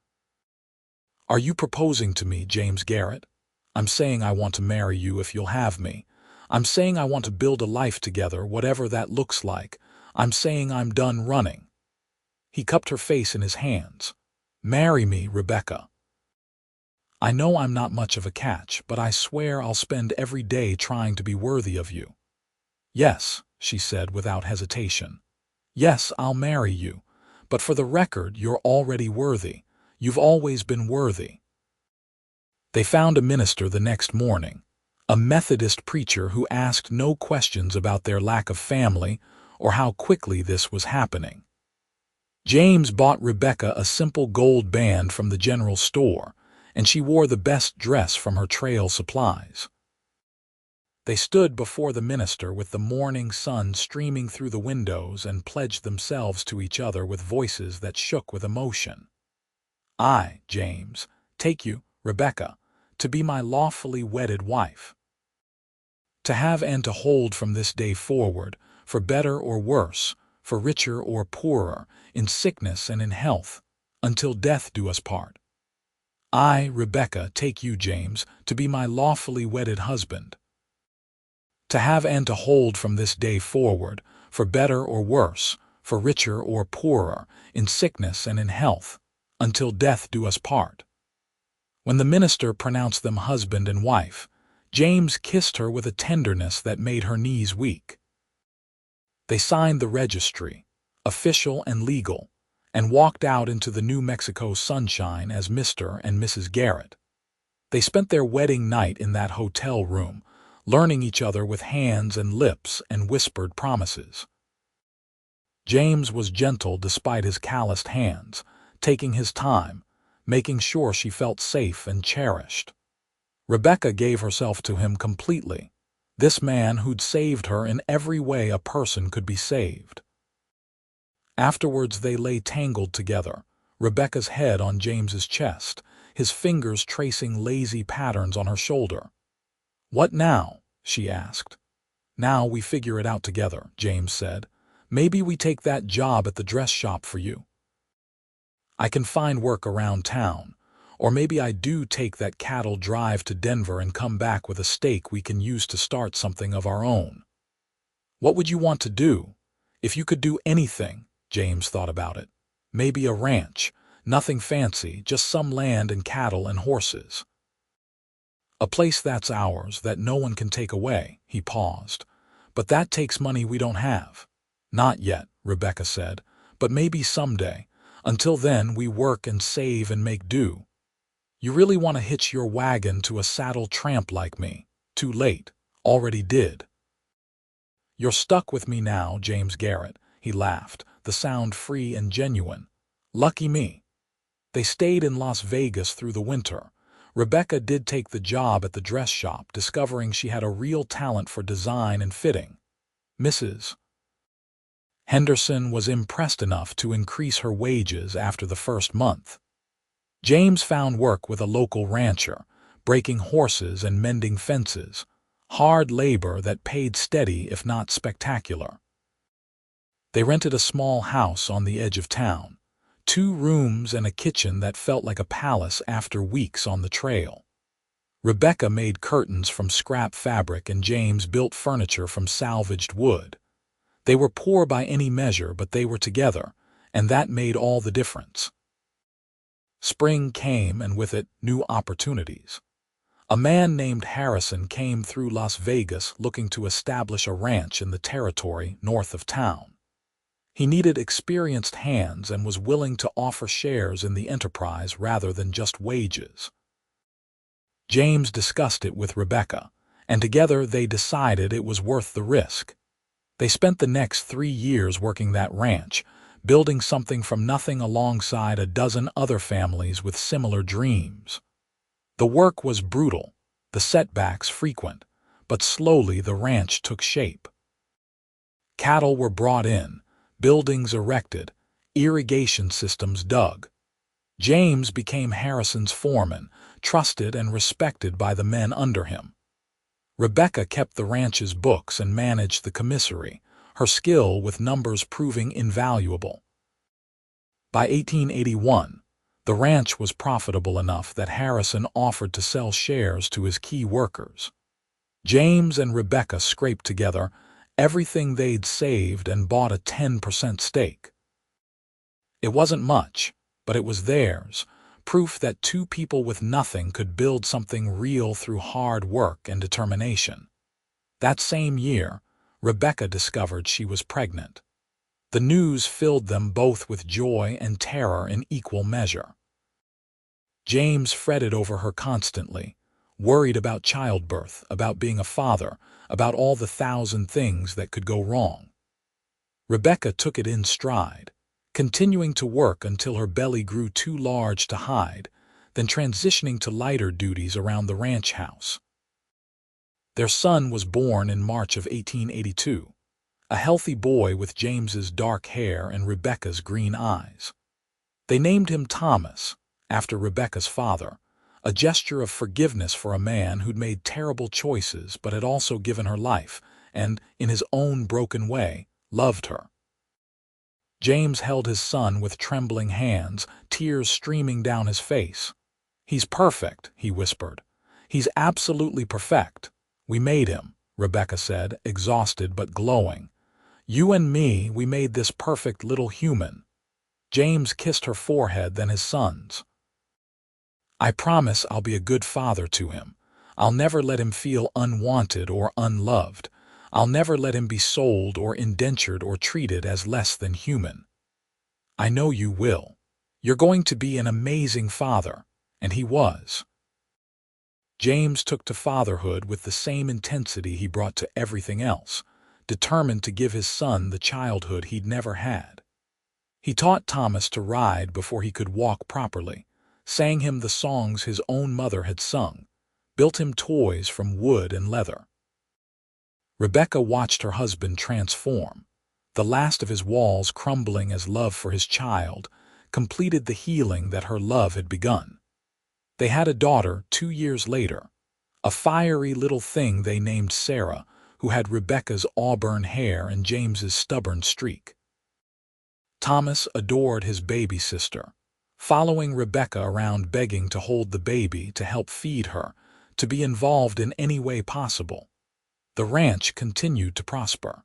Are you proposing to me, James Garrett? I'm saying I want to marry you if you'll have me. I'm saying I want to build a life together, whatever that looks like. I'm saying I'm done running." He cupped her face in his hands. "Marry me, Rebecca. I know I'm not much of a catch, but I swear I'll spend every day trying to be worthy of you." "Yes," she said without hesitation. "Yes, I'll marry you. But for the record, you're already worthy. You've always been worthy." They found a minister the next morning, a Methodist preacher who asked no questions about their lack of family or how quickly this was happening. James bought Rebecca a simple gold band from the general store, and she wore the best dress from her trail supplies. They stood before the minister with the morning sun streaming through the windows and pledged themselves to each other with voices that shook with emotion. "I, James, take you, Rebecca, to be my lawfully wedded wife. To have and to hold from this day forward, for better or worse, for richer or poorer, in sickness and in health, until death do us part. I, Rebecca, take you, James, to be my lawfully wedded husband. To have and to hold from this day forward, for better or worse, for richer or poorer, in sickness and in health, until death do us part." When the minister pronounced them husband and wife, James kissed her with a tenderness that made her knees weak. They signed the registry, official and legal, and walked out into the New Mexico sunshine as Mr. and Mrs. Garrett. They spent their wedding night in that hotel room, learning each other with hands and lips and whispered promises. James was gentle despite his calloused hands, taking his time, making sure she felt safe and cherished. Rebecca gave herself to him completely, this man who'd saved her in every way a person could be saved. Afterwards they lay tangled together, Rebecca's head on James's chest, his fingers tracing lazy patterns on her shoulder. "What now?" she asked. "Now we figure it out together," James said. "Maybe we take that job at the dress shop for you. I can find work around town. Or maybe I do take that cattle drive to Denver and come back with a stake we can use to start something of our own." "What would you want to do? If you could do anything," James thought about it. "Maybe a ranch, nothing fancy, just some land and cattle and horses. A place that's ours, that no one can take away." He paused. "But that takes money we don't have." "Not yet," Rebecca said, "but maybe someday. Until then we work and save and make do. You really want to hitch your wagon to a saddle tramp like me? Too late. Already did." "You're stuck with me now, James Garrett," he laughed, the sound free and genuine. "Lucky me." They stayed in Las Vegas through the winter. Rebecca did take the job at the dress shop, discovering she had a real talent for design and fitting. Mrs. Henderson was impressed enough to increase her wages after the first month. James found work with a local rancher, breaking horses and mending fences, hard labor that paid steady if not spectacular. They rented a small house on the edge of town, 2 rooms and a kitchen that felt like a palace after weeks on the trail. Rebecca made curtains from scrap fabric and James built furniture from salvaged wood. They were poor by any measure, but they were together, and that made all the difference. Spring came, and with it, new opportunities. A man named Harrison came through Las Vegas looking to establish a ranch in the territory north of town. He needed experienced hands and was willing to offer shares in the enterprise rather than just wages. James discussed it with Rebecca, and together they decided it was worth the risk. They spent the next 3 years working that ranch, building something from nothing alongside a dozen other families with similar dreams. The work was brutal, the setbacks frequent, but slowly the ranch took shape. Cattle were brought in, buildings erected, irrigation systems dug. James became Harrison's foreman, trusted and respected by the men under him. Rebecca kept the ranch's books and managed the commissary, her skill with numbers proving invaluable. By 1881, The ranch was profitable enough that Harrison offered to sell shares to his key workers. James and Rebecca scraped together everything they'd saved and bought a 10% stake. It wasn't much, but it was theirs, proof that two people with nothing could build something real through hard work and determination. That same year, Rebecca discovered she was pregnant. The news filled them both with joy and terror in equal measure. James fretted over her constantly, worried about childbirth, about being a father, about all the thousand things that could go wrong. Rebecca took it in stride, continuing to work until her belly grew too large to hide, then transitioning to lighter duties around the ranch house. Their son was born in March of 1882, a healthy boy with James's dark hair and Rebecca's green eyes. They named him Thomas, after Rebecca's father, a gesture of forgiveness for a man who'd made terrible choices but had also given her life and, in his own broken way, loved her. James held his son with trembling hands, tears streaming down his face. "He's perfect," he whispered. "He's absolutely perfect. We made him," Rebecca said, exhausted but glowing. "You and me, we made this perfect little human." James kissed her forehead, then his son's. "I promise I'll be a good father to him. I'll never let him feel unwanted or unloved. I'll never let him be sold or indentured or treated as less than human." "I know you will. You're going to be an amazing father," and he was. James took to fatherhood with the same intensity he brought to everything else, determined to give his son the childhood he'd never had. He taught Thomas to ride before he could walk properly, sang him the songs his own mother had sung, built him toys from wood and leather. Rebecca watched her husband transform. The last of his walls crumbling as love for his child completed the healing that her love had begun. They had a daughter 2 years later, a fiery little thing they named Sarah, who had Rebecca's auburn hair and James's stubborn streak. Thomas adored his baby sister, following Rebecca around begging to hold the baby, to help feed her, to be involved in any way possible. The ranch continued to prosper.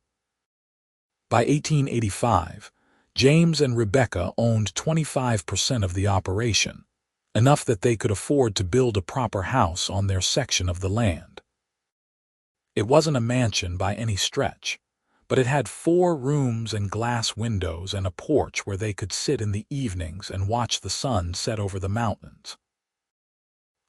By 1885, James and Rebecca owned 25% of the operation, enough that they could afford to build a proper house on their section of the land. It wasn't a mansion by any stretch, but it had 4 rooms and glass windows and a porch where they could sit in the evenings and watch the sun set over the mountains.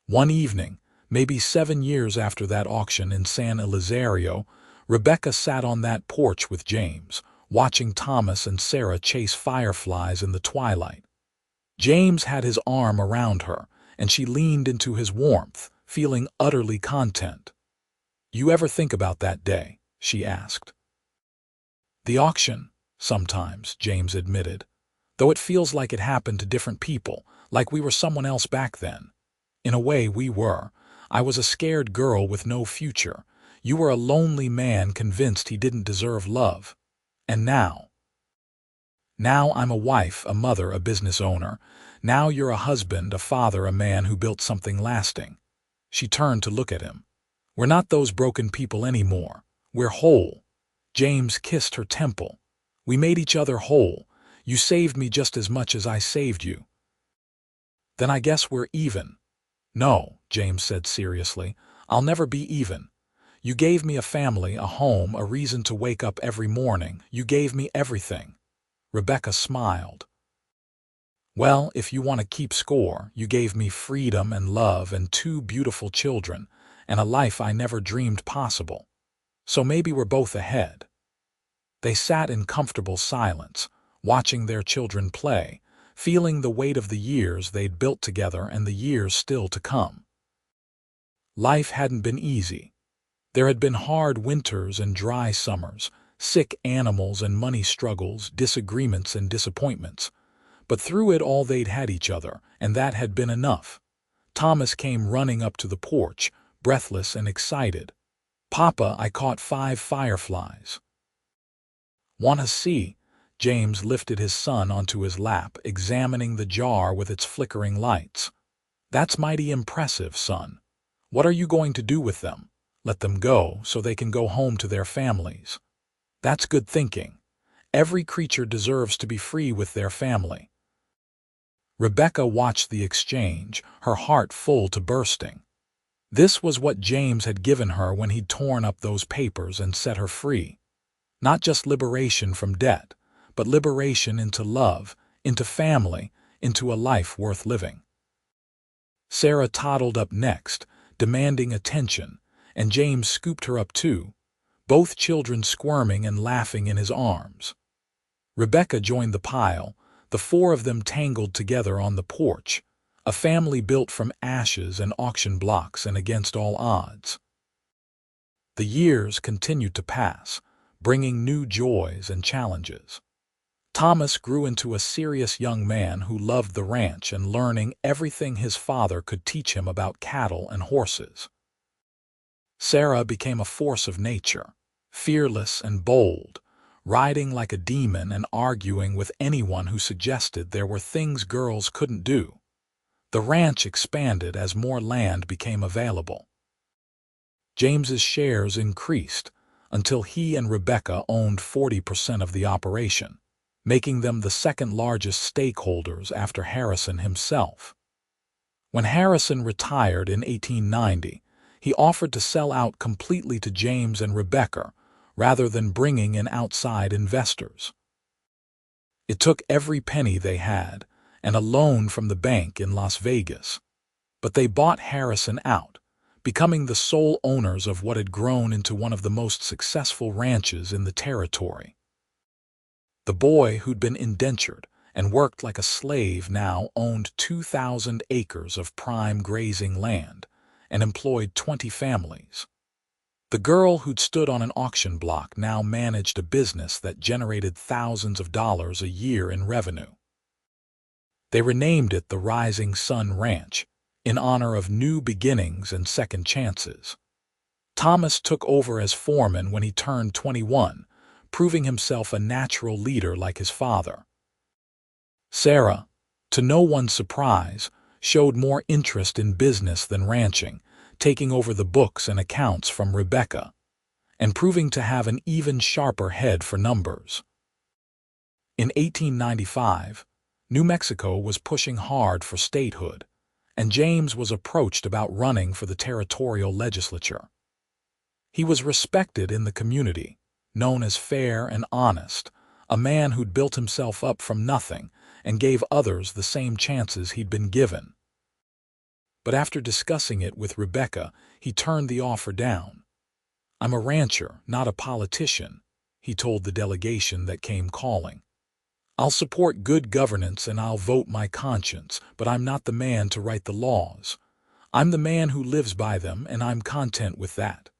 One evening, maybe 7 years after that auction in San Elizario, Rebecca sat on that porch with James, watching Thomas and Sarah chase fireflies in the twilight. James had his arm around her, and she leaned into his warmth, feeling utterly content. "You ever think about that day?" she asked. "The auction?" "Sometimes," James admitted. "Though it feels like it happened to different people, like we were someone else back then. In a way, we were. I was a scared girl with no future. You were a lonely man convinced he didn't deserve love. And now I'm a wife, a mother, a business owner. Now you're a husband, a father, a man who built something lasting." She turned to look at him. "We're not those broken people anymore. We're whole." James kissed her temple. "We made each other whole. You saved me just as much as I saved you." "Then I guess we're even." "No," James said seriously. "I'll never be even. You gave me a family, a home, a reason to wake up every morning. You gave me everything." Rebecca smiled. "Well, if you want to keep score, you gave me freedom and love and 2 beautiful children and a life I never dreamed possible. So maybe we're both ahead." They sat in comfortable silence, watching their children play, feeling the weight of the years they'd built together and the years still to come. Life hadn't been easy. There had been hard winters and dry summers, sick animals and money struggles, disagreements and disappointments. But through it all they'd had each other, and that had been enough. Thomas came running up to the porch, breathless and excited. "Papa, I caught 5 fireflies." "Want to see?" James lifted his son onto his lap, examining the jar with its flickering lights. "That's mighty impressive, son. What are you going to do with them? Let them go so they can go home to their families." "That's good thinking. Every creature deserves to be free with their family." Rebecca watched the exchange, her heart full to bursting. This was what James had given her when he'd torn up those papers and set her free. Not just liberation from debt, but liberation into love, into family, into a life worth living. Sarah toddled up next, demanding attention, and James scooped her up too, both children squirming and laughing in his arms. Rebecca joined the pile, the four of them tangled together on the porch, a family built from ashes and auction blocks and against all odds. The years continued to pass, bringing new joys and challenges. Thomas grew into a serious young man who loved the ranch and learning everything his father could teach him about cattle and horses. Sarah became a force of nature, fearless and bold, riding like a demon and arguing with anyone who suggested there were things girls couldn't do. The ranch expanded as more land became available. James's shares increased until he and Rebecca owned 40% of the operation, making them the second largest stakeholders after Harrison himself. When Harrison retired in 1890, he offered to sell out completely to James and Rebecca rather than bringing in outside investors. It took every penny they had and a loan from the bank in Las Vegas, but they bought Harrison out, becoming the sole owners of what had grown into one of the most successful ranches in the territory. The boy who'd been indentured and worked like a slave now owned 2,000 acres of prime grazing land and employed 20 families. The girl who'd stood on an auction block now managed a business that generated thousands of dollars a year in revenue. They renamed it the Rising Sun Ranch, in honor of new beginnings and second chances. Thomas took over as foreman when he turned 21, proving himself a natural leader like his father. Sarah, to no one's surprise, showed more interest in business than ranching, taking over the books and accounts from Rebecca, and proving to have an even sharper head for numbers. In 1895, New Mexico was pushing hard for statehood, and James was approached about running for the territorial legislature. He was respected in the community, known as fair and honest, a man who'd built himself up from nothing and gave others the same chances he'd been given. But after discussing it with Rebecca, he turned the offer down. "I'm a rancher, not a politician," he told the delegation that came calling. "I'll support good governance and I'll vote my conscience, but I'm not the man to write the laws. I'm the man who lives by them, and I'm content with that."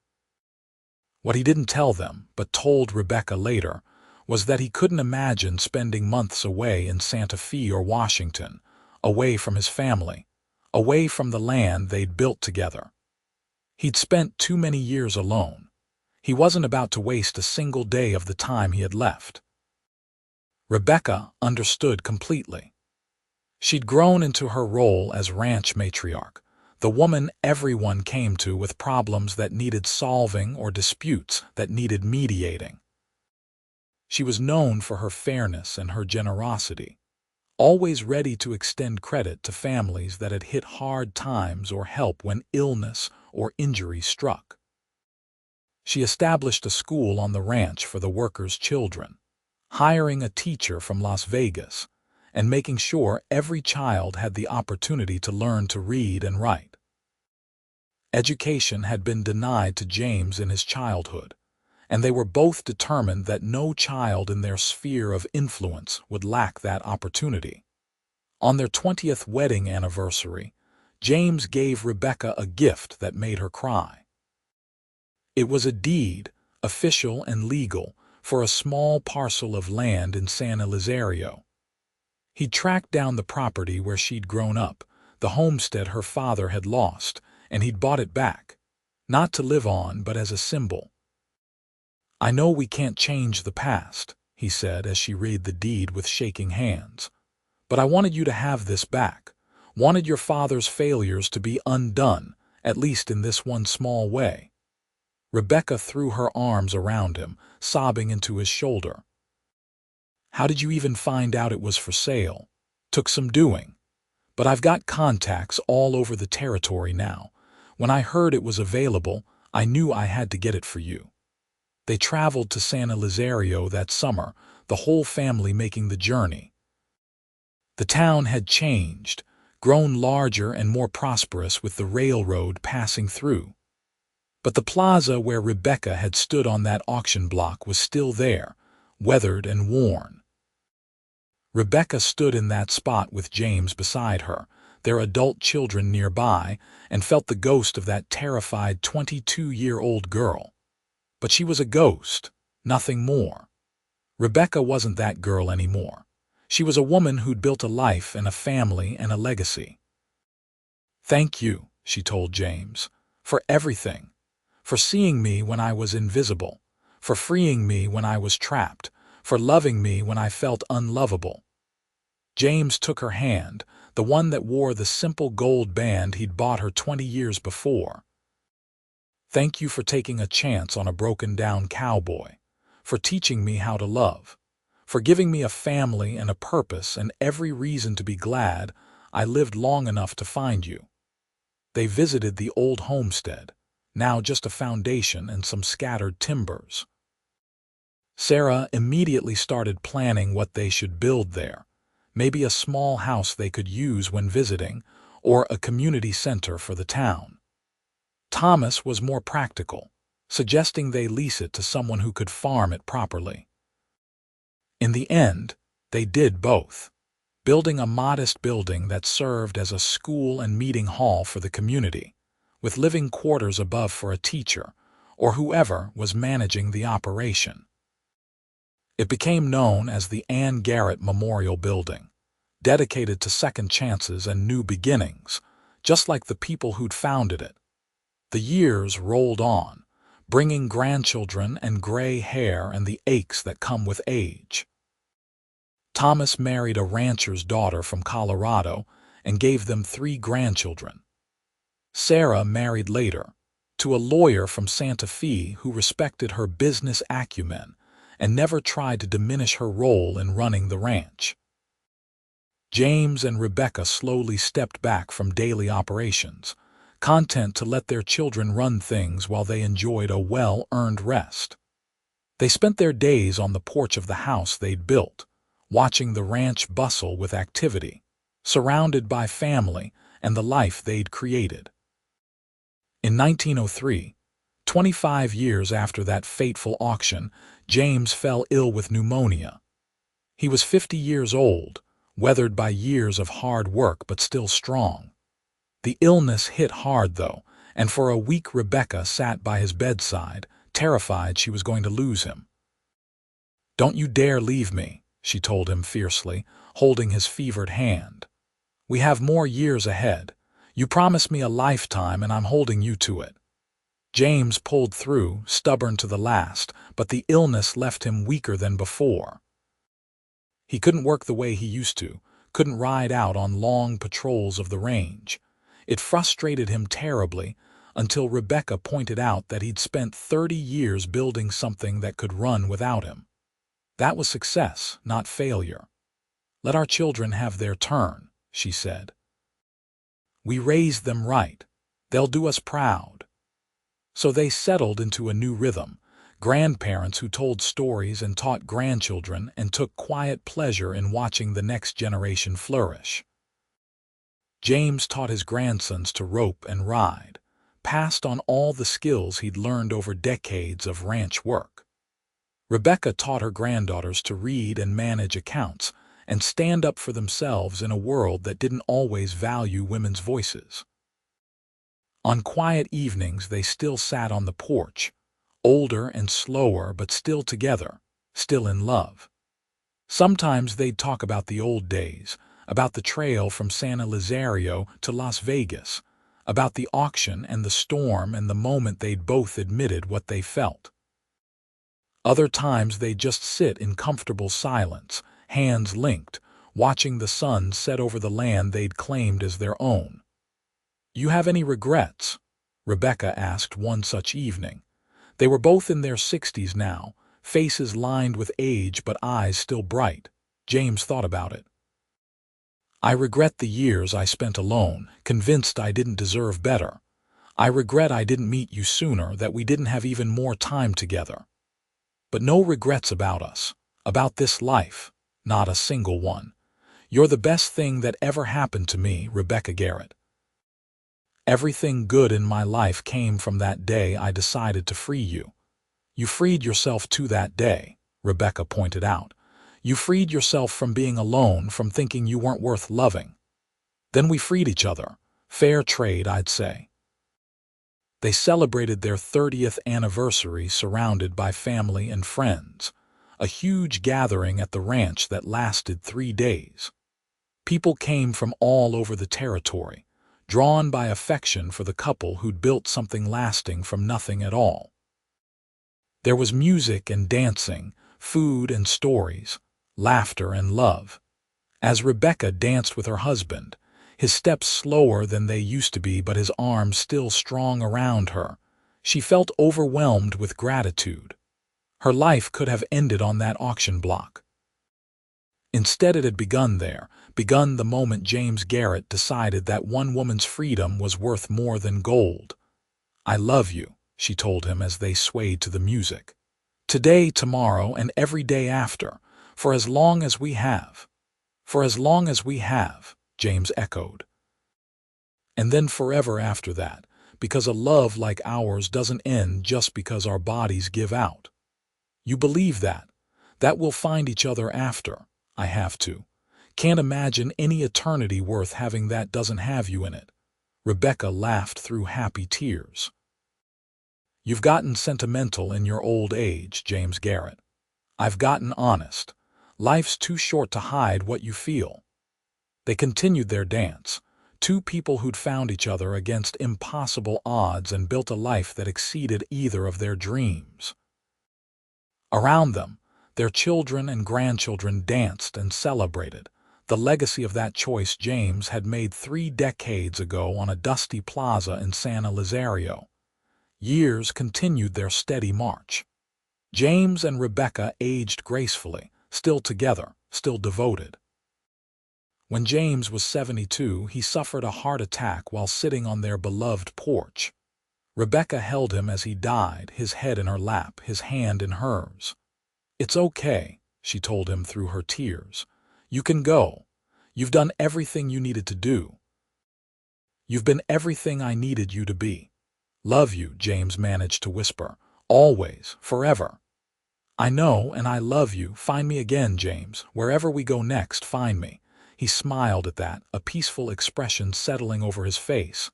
What he didn't tell them, but told Rebecca later, was that he couldn't imagine spending months away in Santa Fe or Washington, away from his family, away from the land they'd built together. He'd spent too many years alone. He wasn't about to waste a single day of the time he had left. Rebecca understood completely. She'd grown into her role as ranch matriarch, the woman everyone came to with problems that needed solving or disputes that needed mediating. She was known for her fairness and her generosity, always ready to extend credit to families that had hit hard times or help when illness or injury struck. She established a school on the ranch for the workers' children, hiring a teacher from Las Vegas, and making sure every child had the opportunity to learn to read and write. Education had been denied to James in his childhood, and they were both determined that no child in their sphere of influence would lack that opportunity. On their 20th wedding anniversary, James gave Rebecca a gift that made her cry. It was a deed, official and legal, for a small parcel of land in San Elizario. He'd tracked down the property where she'd grown up, the homestead her father had lost, and he'd bought it back, not to live on but as a symbol. "I know we can't change the past," he said as she read the deed with shaking hands. "But I wanted you to have this back. Wanted your father's failures to be undone, at least in this one small way." Rebecca threw her arms around him, sobbing into his shoulder. "How did you even find out it was for sale?" "Took some doing. But I've got contacts all over the territory now. When I heard it was available, I knew I had to get it for you." They traveled to San Elizario that summer, the whole family making the journey. The town had changed, grown larger and more prosperous with the railroad passing through. But the plaza where Rebecca had stood on that auction block was still there, weathered and worn. Rebecca stood in that spot with James beside her, their adult children nearby, and felt the ghost of that terrified 22-year-old girl. But she was a ghost, nothing more. Rebecca wasn't that girl anymore. She was a woman who'd built a life and a family and a legacy. "Thank you," she told James, "for everything. For seeing me when I was invisible, for freeing me when I was trapped, for loving me when I felt unlovable." James took her hand, the one that wore the simple gold band he'd bought her 20 years before. "Thank you for taking a chance on a broken-down cowboy, for teaching me how to love, for giving me a family and a purpose and every reason to be glad I lived long enough to find you." They visited the old homestead, now just a foundation and some scattered timbers. Sarah immediately started planning what they should build there, maybe a small house they could use when visiting, or a community center for the town. Thomas was more practical, suggesting they lease it to someone who could farm it properly. In the end, they did both, building a modest building that served as a school and meeting hall for the community, with living quarters above for a teacher, or whoever was managing the operation. It became known as the Ann Garrett Memorial Building, dedicated to second chances and new beginnings, just like the people who'd founded it. The years rolled on, bringing grandchildren and gray hair and the aches that come with age. Thomas married a rancher's daughter from Colorado and gave them 3 grandchildren. Sarah married later, to a lawyer from Santa Fe who respected her business acumen and never tried to diminish her role in running the ranch. James and Rebecca slowly stepped back from daily operations, content to let their children run things while they enjoyed a well-earned rest. They spent their days on the porch of the house they'd built, watching the ranch bustle with activity, surrounded by family and the life they'd created. In 1903, 25 years after that fateful auction, James fell ill with pneumonia. He was 50 years old, weathered by years of hard work but still strong. The illness hit hard, though, and for a week Rebecca sat by his bedside, terrified she was going to lose him. "Don't you dare leave me," she told him fiercely, holding his fevered hand. "We have more years ahead. You promised me a lifetime, and I'm holding you to it." James pulled through, stubborn to the last, but the illness left him weaker than before. He couldn't work the way he used to, couldn't ride out on long patrols of the range. It frustrated him terribly until Rebecca pointed out that he'd spent 30 years building something that could run without him. That was success, not failure. "Let our children have their turn," she said. "We raised them right. They'll do us proud." So they settled into a new rhythm, grandparents who told stories and taught grandchildren and took quiet pleasure in watching the next generation flourish. James taught his grandsons to rope and ride, passed on all the skills he'd learned over decades of ranch work. Rebecca taught her granddaughters to read and manage accounts and stand up for themselves in a world that didn't always value women's voices. On quiet evenings they still sat on the porch, older and slower but still together, still in love. Sometimes they'd talk about the old days, about the trail from San Elizario to Las Vegas, about the auction and the storm and the moment they'd both admitted what they felt. Other times they'd just sit in comfortable silence, hands linked, watching the sun set over the land they'd claimed as their own. "You have any regrets?" Rebecca asked one such evening. They were both in their 60s now, faces lined with age but eyes still bright. James thought about it. "I regret the years I spent alone, convinced I didn't deserve better. I regret I didn't meet you sooner, that we didn't have even more time together. But no regrets about us, about this life, not a single one. You're the best thing that ever happened to me, Rebecca Garrett. Everything good in my life came from that day I decided to free you." "You freed yourself too that day," Rebecca pointed out. "You freed yourself from being alone, from thinking you weren't worth loving. Then we freed each other. Fair trade, I'd say." They celebrated their 30th anniversary surrounded by family and friends, a huge gathering at the ranch that lasted 3 days. People came from all over the territory, drawn by affection for the couple who'd built something lasting from nothing at all. There was music and dancing, food and stories, laughter and love. As Rebecca danced with her husband, his steps slower than they used to be but his arms still strong around her, she felt overwhelmed with gratitude. Her life could have ended on that auction block. Instead it had begun there, begun the moment James Garrett decided that one woman's freedom was worth more than gold. "I love you," she told him as they swayed to the music. "Today, tomorrow, and every day after, for as long as we have." "For as long as we have," James echoed. "And then forever after that, because a love like ours doesn't end just because our bodies give out." "You believe that? That we'll find each other after?" "I have to. Can't imagine any eternity worth having that doesn't have you in it." Rebecca laughed through happy tears. "You've gotten sentimental in your old age, James Garrett. I've gotten honest. Life's too short to hide what you feel." They continued their dance, two people who'd found each other against impossible odds and built a life that exceeded either of their dreams. Around them, their children and grandchildren danced and celebrated, the legacy of that choice James had made 3 decades ago on a dusty plaza in San Elizario. Years continued their steady march. James and Rebecca aged gracefully, still together, still devoted. When James was 72, he suffered a heart attack while sitting on their beloved porch. Rebecca held him as he died, his head in her lap, his hand in hers. "It's okay," she told him through her tears. "You can go. You've done everything you needed to do. You've been everything I needed you to be." "Love you," James managed to whisper. "Always, forever." "I know, and I love you. Find me again, James. Wherever we go next, find me." He smiled at that, a peaceful expression settling over his face.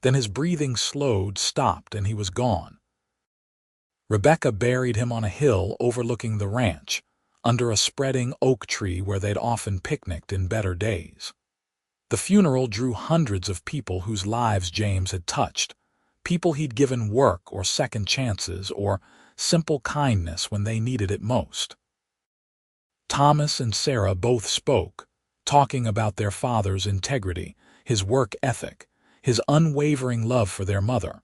Then his breathing slowed, stopped, and he was gone. Rebecca buried him on a hill overlooking the ranch, under a spreading oak tree where they'd often picnicked in better days. The funeral drew hundreds of people whose lives James had touched, people he'd given work or second chances or simple kindness when they needed it most. Thomas and Sarah both spoke, talking about their father's integrity, his work ethic, his unwavering love for their mother.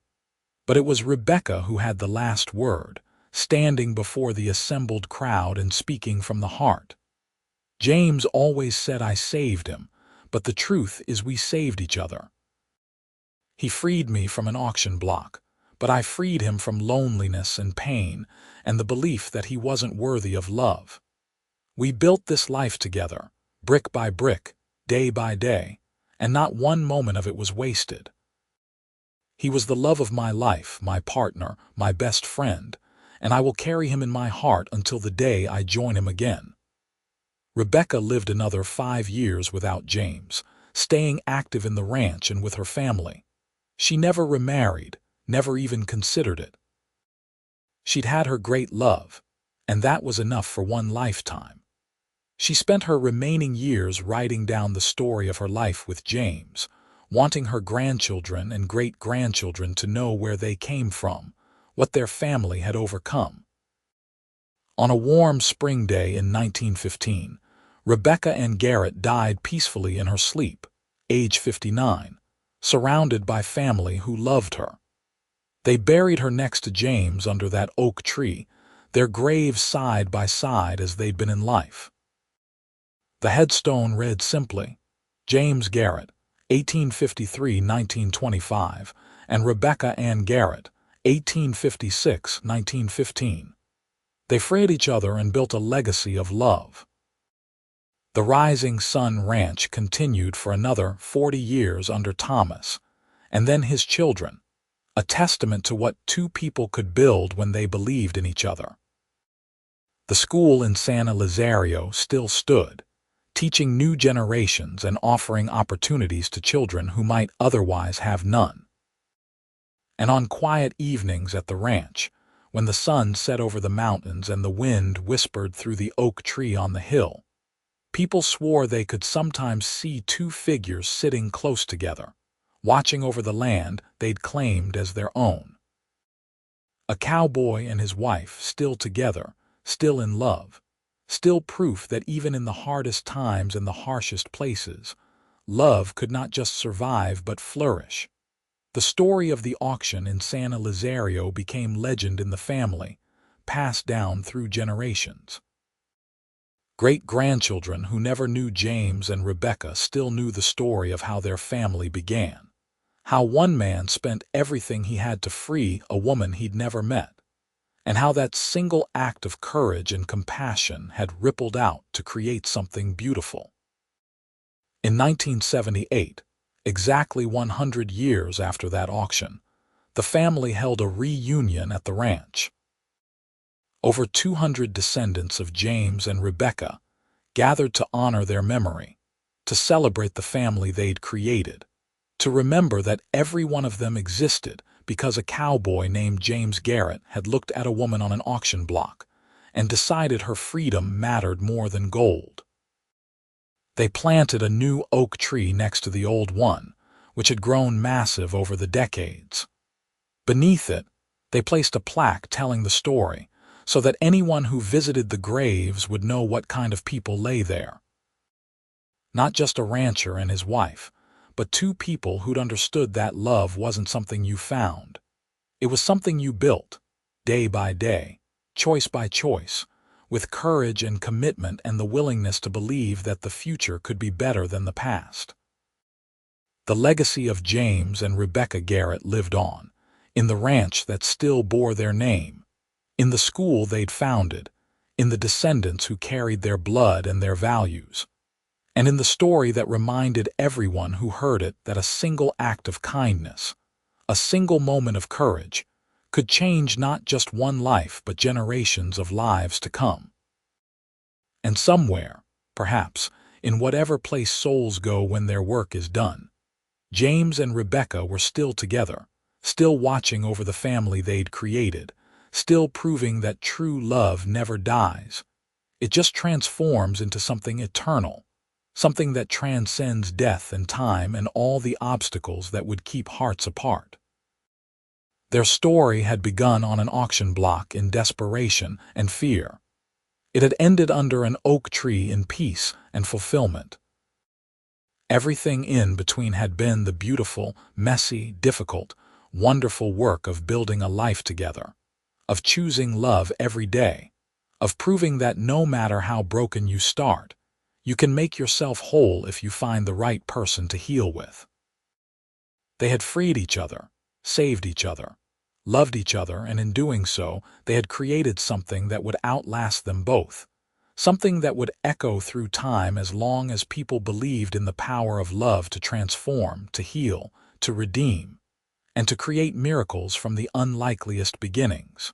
But it was Rebecca who had the last word, standing before the assembled crowd and speaking from the heart. "James always said I saved him, but the truth is we saved each other. He freed me from an auction block, but I freed him from loneliness and pain and the belief that he wasn't worthy of love. We built this life together, brick by brick, day by day, and not one moment of it was wasted. He was the love of my life, my partner, my best friend, and I will carry him in my heart until the day I join him again." Rebecca lived another 5 years without James, staying active in the ranch and with her family. She never remarried, never even considered it. She'd had her great love, and that was enough for one lifetime. She spent her remaining years writing down the story of her life with James, wanting her grandchildren and great-grandchildren to know where they came from, what their family had overcome. On a warm spring day in 1915, Rebecca Ann Garrett died peacefully in her sleep, age 59, surrounded by family who loved her. They buried her next to James under that oak tree, their graves side by side as they'd been in life. The headstone read simply, James Garrett, 1853–1925, and Rebecca Ann Garrett, 1856–1915. They freed each other and built a legacy of love. The Rising Sun Ranch continued for another 40 years under Thomas, and then his children, a testament to what two people could build when they believed in each other. The school in San Elizario still stood, teaching new generations and offering opportunities to children who might otherwise have none. And on quiet evenings at the ranch, when the sun set over the mountains and the wind whispered through the oak tree on the hill, people swore they could sometimes see two figures sitting close together, watching over the land they'd claimed as their own. A cowboy and his wife still together, still in love, still proof that even in the hardest times and the harshest places, love could not just survive but flourish. The story of the auction in San Elizario became legend in the family, passed down through generations. Great-grandchildren who never knew James and Rebecca still knew the story of how their family began. How one man spent everything he had to free a woman he'd never met, and how that single act of courage and compassion had rippled out to create something beautiful. In 1978, exactly 100 years after that auction, the family held a reunion at the ranch. Over 200 descendants of James and Rebecca gathered to honor their memory, to celebrate the family they'd created, to remember that every one of them existed because a cowboy named James Garrett had looked at a woman on an auction block and decided her freedom mattered more than gold. They planted a new oak tree next to the old one, which had grown massive over the decades. Beneath it, they placed a plaque telling the story, so that anyone who visited the graves would know what kind of people lay there. Not just a rancher and his wife, but two people who'd understood that love wasn't something you found. It was something you built, day by day, choice by choice, with courage and commitment and the willingness to believe that the future could be better than the past. The legacy of James and Rebecca Garrett lived on, in the ranch that still bore their name, in the school they'd founded, in the descendants who carried their blood and their values, and in the story that reminded everyone who heard it that a single act of kindness, a single moment of courage, could change not just one life but generations of lives to come. And somewhere, perhaps, in whatever place souls go when their work is done, James and Rebecca were still together, still watching over the family they'd created, still proving that true love never dies. It just transforms into something eternal, something that transcends death and time and all the obstacles that would keep hearts apart. Their story had begun on an auction block in desperation and fear. It had ended under an oak tree in peace and fulfillment. Everything in between had been the beautiful, messy, difficult, wonderful work of building a life together, of choosing love every day, of proving that no matter how broken you start, you can make yourself whole if you find the right person to heal with. They had freed each other, saved each other, loved each other, and in doing so, they had created something that would outlast them both, something that would echo through time as long as people believed in the power of love to transform, to heal, to redeem, and to create miracles from the unlikeliest beginnings.